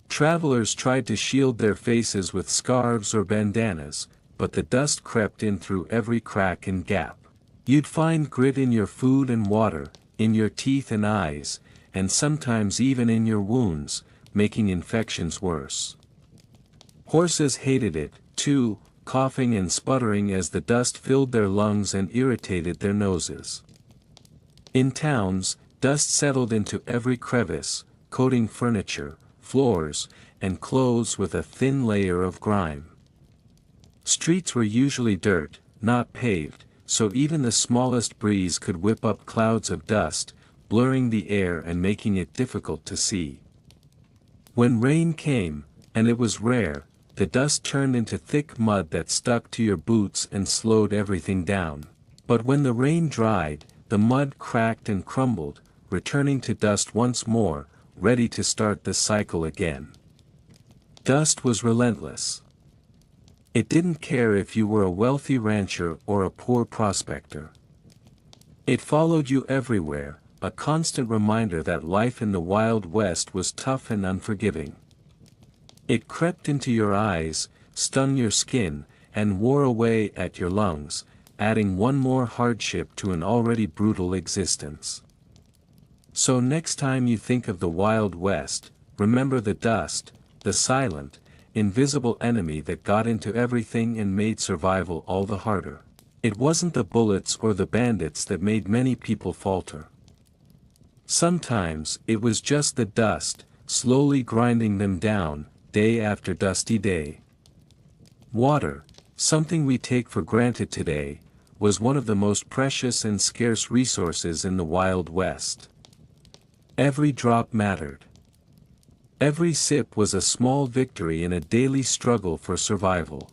Travelers tried to shield their faces with scarves or bandanas, but the dust crept in through every crack and gap. You'd find grit in your food and water, in your teeth and eyes, and sometimes even in your wounds, making infections worse. Horses hated it, too, coughing and sputtering as the dust filled their lungs and irritated their noses. In towns, dust settled into every crevice, coating furniture, floors, and clothes with a thin layer of grime. Streets were usually dirt, not paved, so even the smallest breeze could whip up clouds of dust, blurring the air and making it difficult to see. When rain came, and it was rare, the dust turned into thick mud that stuck to your boots and slowed everything down. But when the rain dried, the mud cracked and crumbled, returning to dust once more, ready to start the cycle again. Dust was relentless. It didn't care if you were a wealthy rancher or a poor prospector. It followed you everywhere, a constant reminder that life in the Wild West was tough and unforgiving. It crept into your eyes, stung your skin, and wore away at your lungs, adding one more hardship to an already brutal existence. So next time you think of the Wild West, remember the dust, the silent, invisible enemy that got into everything and made survival all the harder. It wasn't the bullets or the bandits that made many people falter. Sometimes it was just the dust, slowly grinding them down, day after dusty day. Water, something we take for granted today, was one of the most precious and scarce resources in the Wild West. Every drop mattered. Every sip was a small victory in a daily struggle for survival.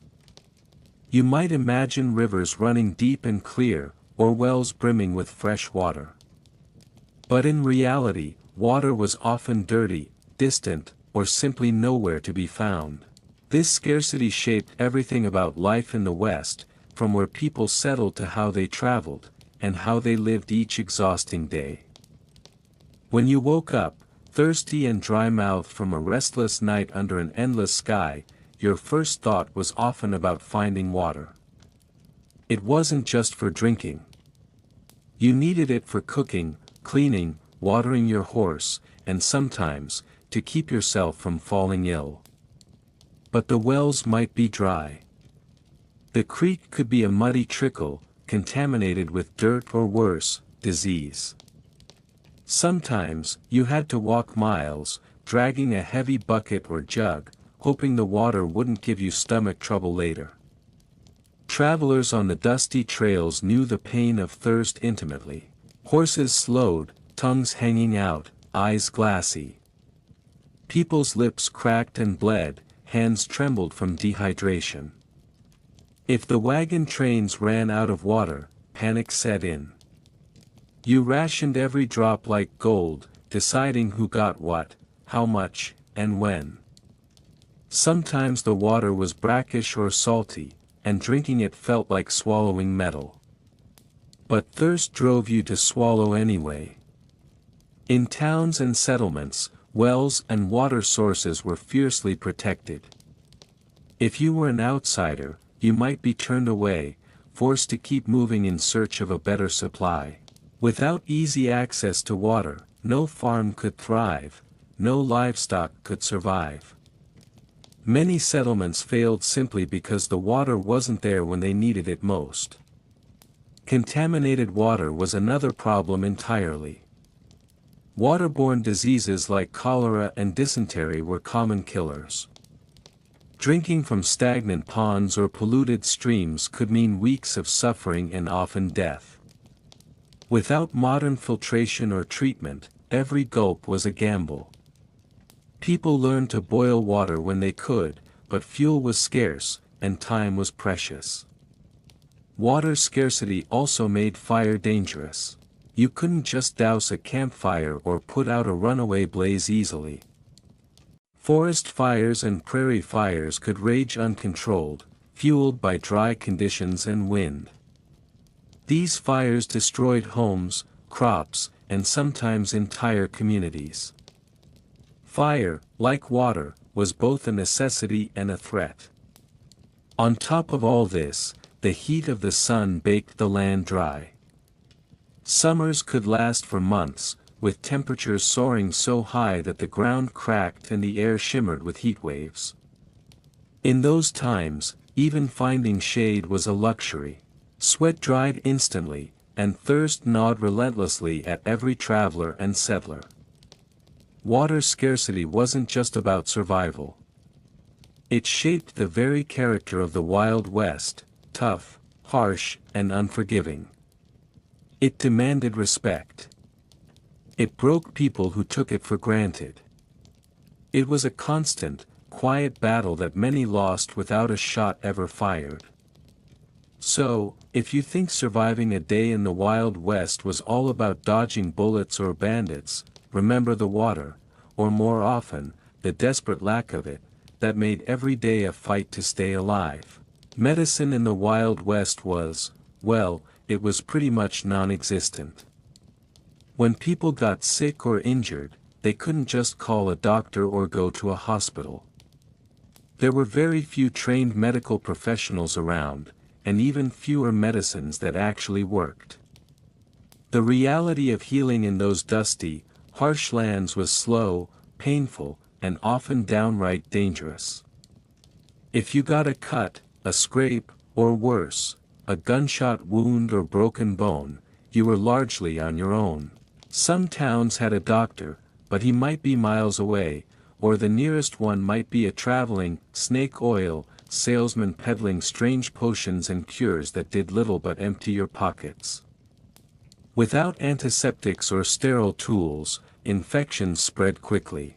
You might imagine rivers running deep and clear, or wells brimming with fresh water. But in reality, water was often dirty, distant, or simply nowhere to be found. This scarcity shaped everything about life in the West, from where people settled to how they traveled, and how they lived each exhausting day. When you woke up, thirsty and dry-mouthed from a restless night under an endless sky, your first thought was often about finding water. It wasn't just for drinking. You needed it for cooking, cleaning, watering your horse, and sometimes, to keep yourself from falling ill. But the wells might be dry. The creek could be a muddy trickle, contaminated with dirt or worse, disease. Sometimes, you had to walk miles, dragging a heavy bucket or jug, hoping the water wouldn't give you stomach trouble later. Travelers on the dusty trails knew the pain of thirst intimately. Horses slowed, tongues hanging out, eyes glassy. People's lips cracked and bled, hands trembled from dehydration. If the wagon trains ran out of water, panic set in. You rationed every drop like gold, deciding who got what, how much, and when. Sometimes the water was brackish or salty, and drinking it felt like swallowing metal. But thirst drove you to swallow anyway. In towns and settlements, wells and water sources were fiercely protected. If you were an outsider, you might be turned away, forced to keep moving in search of a better supply. Without easy access to water, no farm could thrive, no livestock could survive. Many settlements failed simply because the water wasn't there when they needed it most. Contaminated water was another problem entirely. Waterborne diseases like cholera and dysentery were common killers. Drinking from stagnant ponds or polluted streams could mean weeks of suffering and often death. Without modern filtration or treatment, every gulp was a gamble. People learned to boil water when they could, but fuel was scarce, and time was precious. Water scarcity also made fire dangerous. You couldn't just douse a campfire or put out a runaway blaze easily. Forest fires and prairie fires could rage uncontrolled, fueled by dry conditions and wind. These fires destroyed homes, crops, and sometimes entire communities. Fire, like water, was both a necessity and a threat. On top of all this, the heat of the sun baked the land dry. Summers could last for months, with temperatures soaring so high that the ground cracked and the air shimmered with heat waves. In those times, even finding shade was a luxury. Sweat dried instantly, and thirst gnawed relentlessly at every traveler and settler. Water scarcity wasn't just about survival. It shaped the very character of the Wild West, tough, harsh, and unforgiving. It demanded respect. It broke people who took it for granted. It was a constant, quiet battle that many lost without a shot ever fired. So, if you think surviving a day in the Wild West was all about dodging bullets or bandits, remember the water, or more often, the desperate lack of it, that made every day a fight to stay alive. Medicine in the Wild West was, well, it was pretty much non-existent. When people got sick or injured, they couldn't just call a doctor or go to a hospital. There were very few trained medical professionals around, and even fewer medicines that actually worked. The reality of healing in those dusty, harsh lands was slow, painful, and often downright dangerous. If you got a cut, a scrape, or worse, a gunshot wound or broken bone, you were largely on your own. Some towns had a doctor, but he might be miles away, or the nearest one might be a traveling, snake oil, salesman peddling strange potions and cures that did little but empty your pockets. Without antiseptics or sterile tools, infections spread quickly.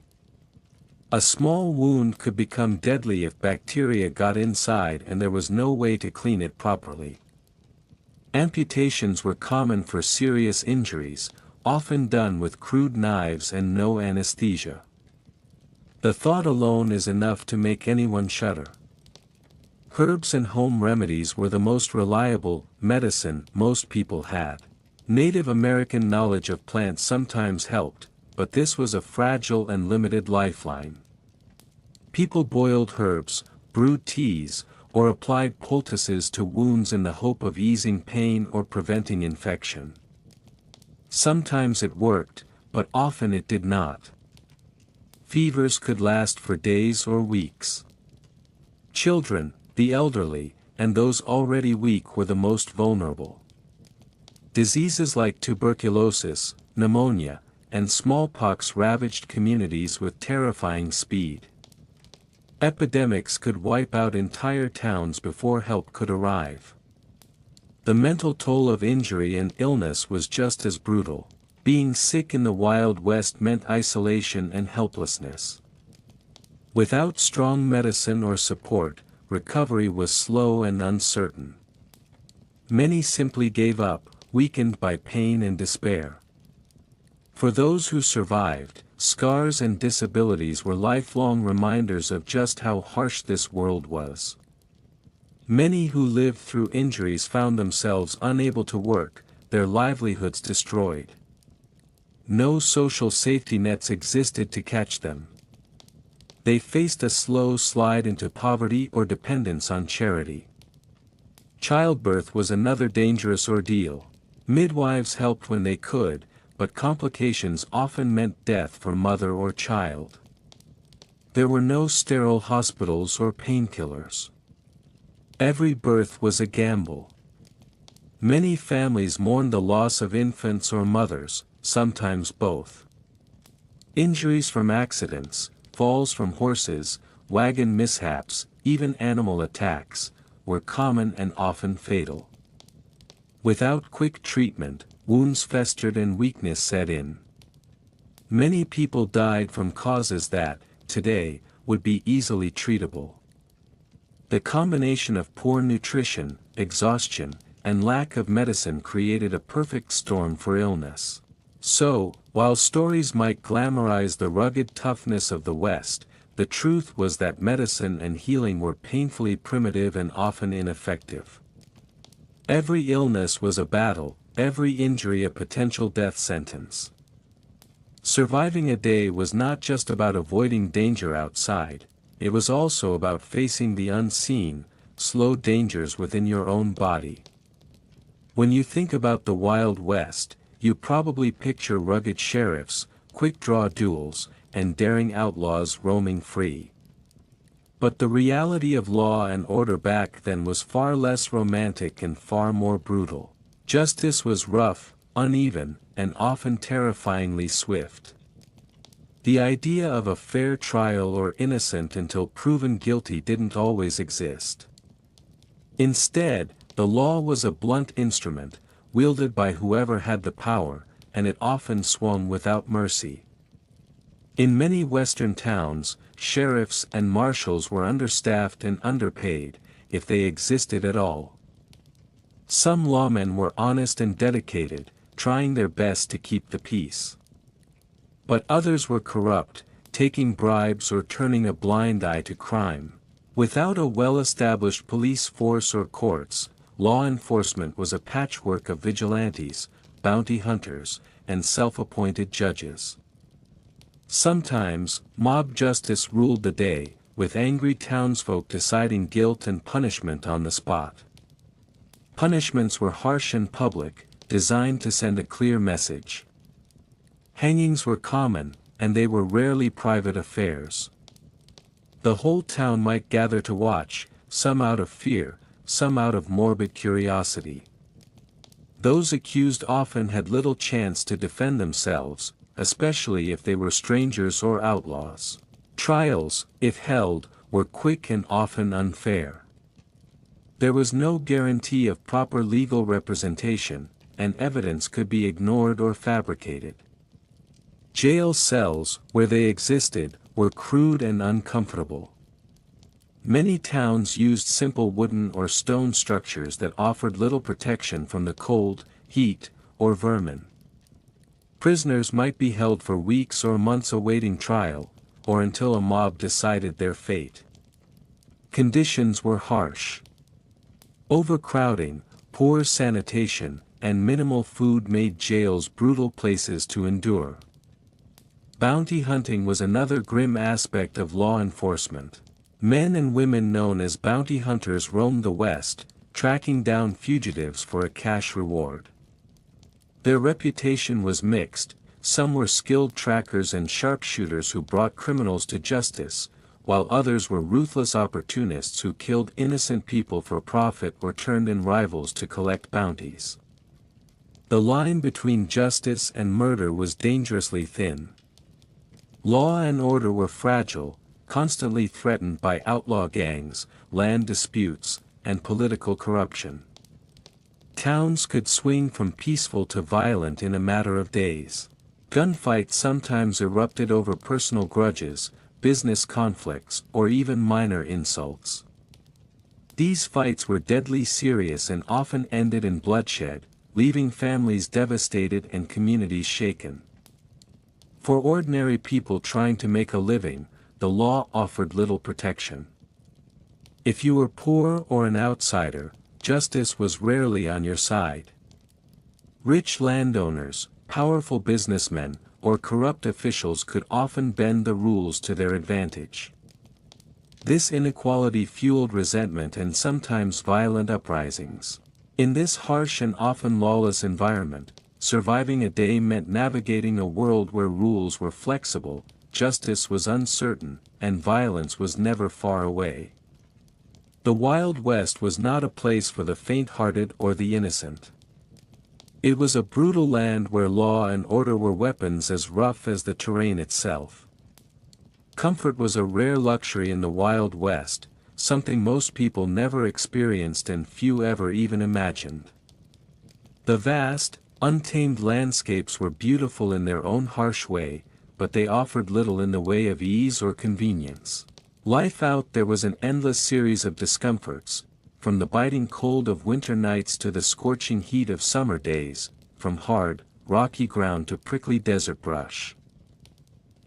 A small wound could become deadly if bacteria got inside and there was no way to clean it properly. Amputations were common for serious injuries, often done with crude knives and no anesthesia. The thought alone is enough to make anyone shudder. Herbs and home remedies were the most reliable medicine most people had. Native American knowledge of plants sometimes helped, but this was a fragile and limited lifeline. People boiled herbs, brewed teas, or applied poultices to wounds in the hope of easing pain or preventing infection. Sometimes it worked, but often it did not. Fevers could last for days or weeks. Children, the elderly, and those already weak were the most vulnerable. Diseases like tuberculosis, pneumonia, and smallpox ravaged communities with terrifying speed. Epidemics could wipe out entire towns before help could arrive. The mental toll of injury and illness was just as brutal. Being sick in the Wild West meant isolation and helplessness. Without strong medicine or support, recovery was slow and uncertain. Many simply gave up, weakened by pain and despair. For those who survived, scars and disabilities were lifelong reminders of just how harsh this world was. Many who lived through injuries found themselves unable to work, their livelihoods destroyed. No social safety nets existed to catch them. They faced a slow slide into poverty or dependence on charity. Childbirth was another dangerous ordeal. Midwives helped when they could, but complications often meant death for mother or child. There were no sterile hospitals or painkillers. Every birth was a gamble. Many families mourned the loss of infants or mothers, sometimes both. Injuries from accidents, falls from horses, wagon mishaps, even animal attacks, were common and often fatal. Without quick treatment, wounds festered and weakness set in. Many people died from causes that, today, would be easily treatable. The combination of poor nutrition, exhaustion, and lack of medicine created a perfect storm for illness. So, while stories might glamorize the rugged toughness of the West, the truth was that medicine and healing were painfully primitive and often ineffective. Every illness was a battle, every injury a potential death sentence. Surviving a day was not just about avoiding danger outside, it was also about facing the unseen, slow dangers within your own body. When you think about the Wild West, you probably picture rugged sheriffs, quick-draw duels, and daring outlaws roaming free. But the reality of law and order back then was far less romantic and far more brutal. Justice was rough, uneven, and often terrifyingly swift. The idea of a fair trial or innocent until proven guilty didn't always exist. Instead, the law was a blunt instrument, wielded by whoever had the power, and it often swung without mercy. In many Western towns, sheriffs and marshals were understaffed and underpaid, if they existed at all. Some lawmen were honest and dedicated, trying their best to keep the peace. But others were corrupt, taking bribes or turning a blind eye to crime. Without a well-established police force or courts, law enforcement was a patchwork of vigilantes, bounty hunters, and self-appointed judges. Sometimes, mob justice ruled the day, with angry townsfolk deciding guilt and punishment on the spot. Punishments were harsh and public, designed to send a clear message. Hangings were common, and they were rarely private affairs. The whole town might gather to watch, some out of fear, some out of morbid curiosity. Those accused often had little chance to defend themselves, especially if they were strangers or outlaws. Trials, if held, were quick and often unfair. There was no guarantee of proper legal representation, and evidence could be ignored or fabricated. Jail cells, where they existed, were crude and uncomfortable. Many towns used simple wooden or stone structures that offered little protection from the cold, heat, or vermin. Prisoners might be held for weeks or months awaiting trial, or until a mob decided their fate. Conditions were harsh. Overcrowding, poor sanitation, and minimal food made jails brutal places to endure. Bounty hunting was another grim aspect of law enforcement. Men and women known as bounty hunters roamed the West, tracking down fugitives for a cash reward. Their reputation was mixed, some were skilled trackers and sharpshooters who brought criminals to justice, while others were ruthless opportunists who killed innocent people for profit or turned in rivals to collect bounties. The line between justice and murder was dangerously thin. Law and order were fragile, constantly threatened by outlaw gangs, land disputes, and political corruption. Towns could swing from peaceful to violent in a matter of days. Gunfights sometimes erupted over personal grudges, business conflicts, or even minor insults. These fights were deadly serious and often ended in bloodshed, leaving families devastated and communities shaken. For ordinary people trying to make a living, the law offered little protection. If you were poor or an outsider, justice was rarely on your side. Rich landowners, powerful businessmen, or corrupt officials could often bend the rules to their advantage. This inequality fueled resentment and sometimes violent uprisings. In this harsh and often lawless environment, surviving a day meant navigating a world where rules were flexible, justice was uncertain, and violence was never far away. The Wild West was not a place for the faint-hearted or the innocent. It was a brutal land where law and order were weapons as rough as the terrain itself. Comfort was a rare luxury in the Wild West, something most people never experienced and few ever even imagined. The vast, untamed landscapes were beautiful in their own harsh way, but they offered little in the way of ease or convenience. Life out there was an endless series of discomforts, from the biting cold of winter nights to the scorching heat of summer days, from hard, rocky ground to prickly desert brush.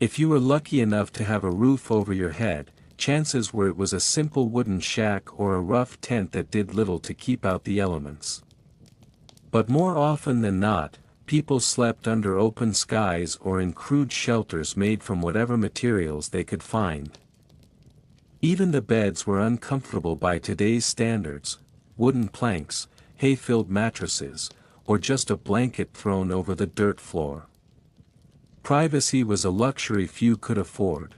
If you were lucky enough to have a roof over your head, chances were it was a simple wooden shack or a rough tent that did little to keep out the elements. But more often than not, people slept under open skies or in crude shelters made from whatever materials they could find. Even the beds were uncomfortable by today's standards: wooden planks, hay-filled mattresses, or just a blanket thrown over the dirt floor. Privacy was a luxury few could afford.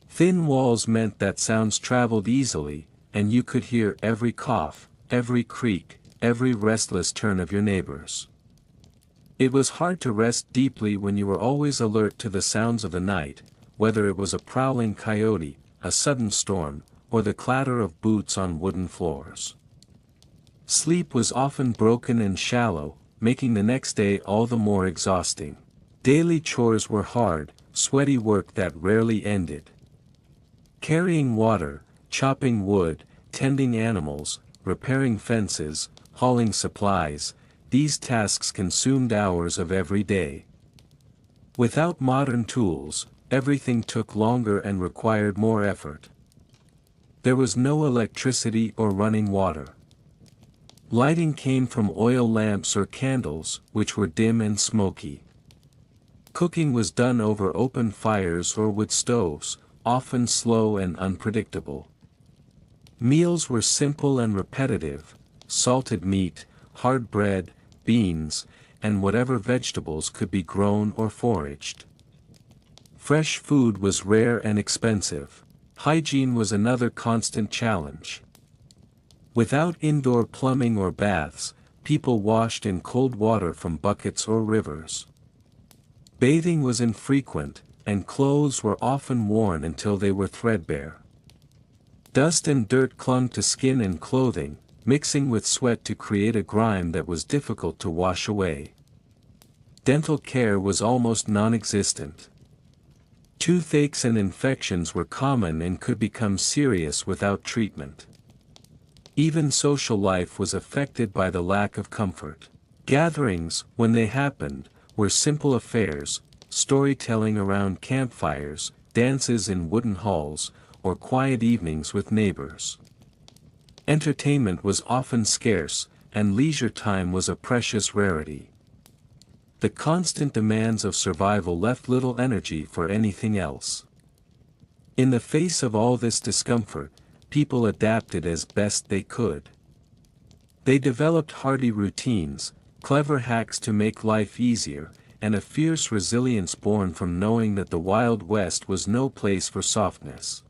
Thin walls meant that sounds traveled easily, and you could hear every cough, every creak, every restless turn of your neighbors. It was hard to rest deeply when you were always alert to the sounds of the night, whether it was a prowling coyote, a sudden storm, or the clatter of boots on wooden floors. Sleep was often broken and shallow, making the next day all the more exhausting. Daily chores were hard, sweaty work that rarely ended. Carrying water, chopping wood, tending animals, repairing fences, hauling supplies, these tasks consumed hours of every day. Without modern tools, everything took longer and required more effort. There was no electricity or running water. Lighting came from oil lamps or candles, which were dim and smoky. Cooking was done over open fires or wood stoves, often slow and unpredictable. Meals were simple and repetitive: salted meat, hard bread, beans, and whatever vegetables could be grown or foraged. Fresh food was rare and expensive. Hygiene was another constant challenge. Without indoor plumbing or baths, people washed in cold water from buckets or rivers. Bathing was infrequent, and clothes were often worn until they were threadbare. Dust and dirt clung to skin and clothing, mixing with sweat to create a grime that was difficult to wash away. Dental care was almost non-existent. Toothaches and infections were common and could become serious without treatment. Even social life was affected by the lack of comfort. Gatherings, when they happened, were simple affairs: storytelling around campfires, dances in wooden halls, or quiet evenings with neighbors. Entertainment was often scarce, and leisure time was a precious rarity. The constant demands of survival left little energy for anything else. In the face of all this discomfort, people adapted as best they could. They developed hardy routines, clever hacks to make life easier, and a fierce resilience born from knowing that the Wild West was no place for softness.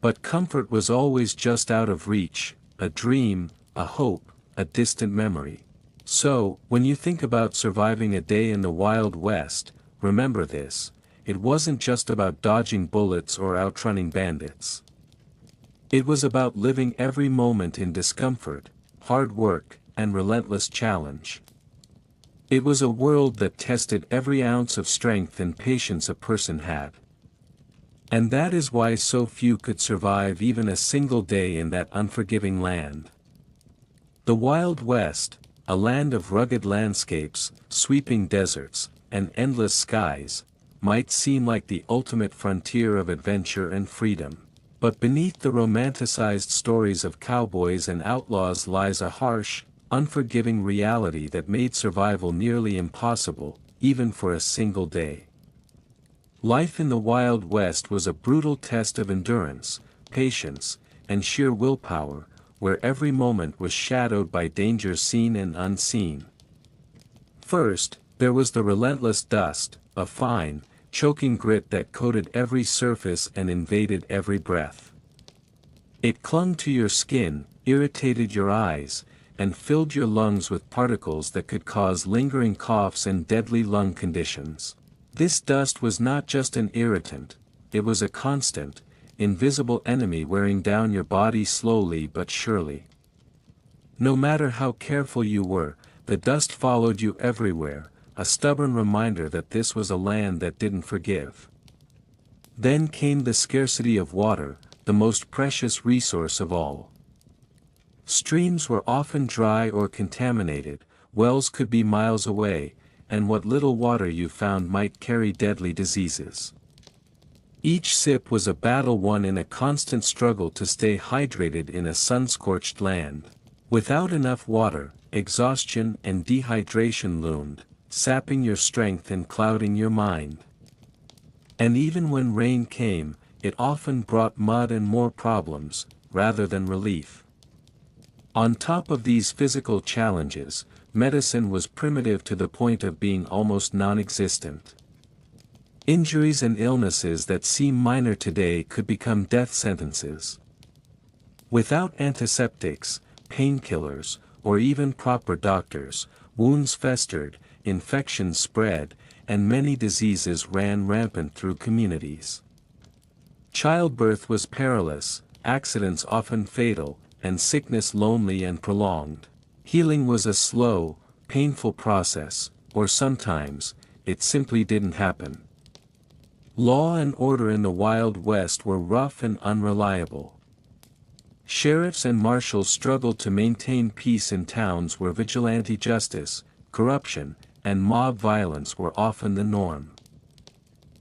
But comfort was always just out of reach: a dream, a hope, a distant memory. So, when you think about surviving a day in the Wild West, remember this: it wasn't just about dodging bullets or outrunning bandits. It was about living every moment in discomfort, hard work, and relentless challenge. It was a world that tested every ounce of strength and patience a person had. And that is why so few could survive even a single day in that unforgiving land. The Wild West, a land of rugged landscapes, sweeping deserts, and endless skies, might seem like the ultimate frontier of adventure and freedom. But beneath the romanticized stories of cowboys and outlaws lies a harsh, unforgiving reality that made survival nearly impossible, even for a single day. Life in the Wild West was a brutal test of endurance, patience, and sheer willpower, where every moment was shadowed by dangers seen and unseen. First, there was the relentless dust, a fine, choking grit that coated every surface and invaded every breath. It clung to your skin, irritated your eyes, and filled your lungs with particles that could cause lingering coughs and deadly lung conditions. This dust was not just an irritant, it was a constant, invisible enemy wearing down your body slowly but surely. No matter how careful you were, the dust followed you everywhere, a stubborn reminder that this was a land that didn't forgive. Then came the scarcity of water, the most precious resource of all. Streams were often dry or contaminated, wells could be miles away, and what little water you found might carry deadly diseases. Each sip was a battle won in a constant struggle to stay hydrated in a sun-scorched land. Without enough water, exhaustion and dehydration loomed, sapping your strength and clouding your mind. And even when rain came, it often brought mud and more problems, rather than relief. On top of these physical challenges, medicine was primitive to the point of being almost non-existent. Injuries and illnesses that seem minor today could become death sentences. Without antiseptics, painkillers, or even proper doctors, wounds festered, infections spread, and many diseases ran rampant through communities. Childbirth was perilous, accidents often fatal, and sickness lonely and prolonged. Healing was a slow, painful process, or sometimes, it simply didn't happen. Law and order in the Wild West were rough and unreliable. Sheriffs and marshals struggled to maintain peace in towns where vigilante justice, corruption, and mob violence were often the norm.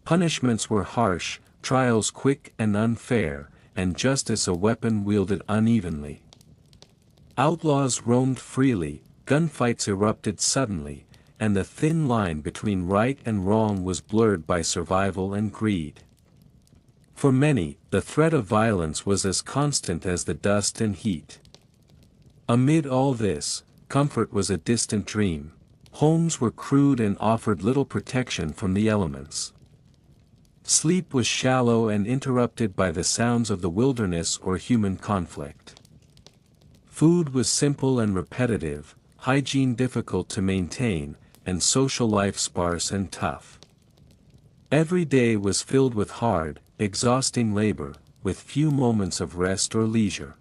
Punishments were harsh, trials quick and unfair, and justice a weapon wielded unevenly. Outlaws roamed freely, gunfights erupted suddenly, and the thin line between right and wrong was blurred by survival and greed. For many, the threat of violence was as constant as the dust and heat. Amid all this, comfort was a distant dream. Homes were crude and offered little protection from the elements. Sleep was shallow and interrupted by the sounds of the wilderness or human conflict. Food was simple and repetitive, hygiene difficult to maintain, and social life sparse and tough. Every day was filled with hard, exhausting labor, with few moments of rest or leisure.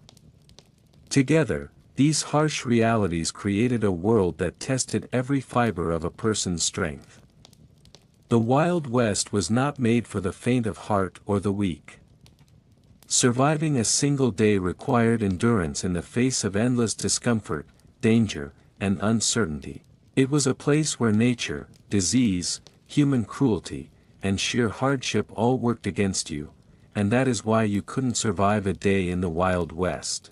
Together, these harsh realities created a world that tested every fiber of a person's strength. The Wild West was not made for the faint of heart or the weak. Surviving a single day required endurance in the face of endless discomfort, danger, and uncertainty. It was a place where nature, disease, human cruelty, and sheer hardship all worked against you, and that is why you couldn't survive a day in the Wild West.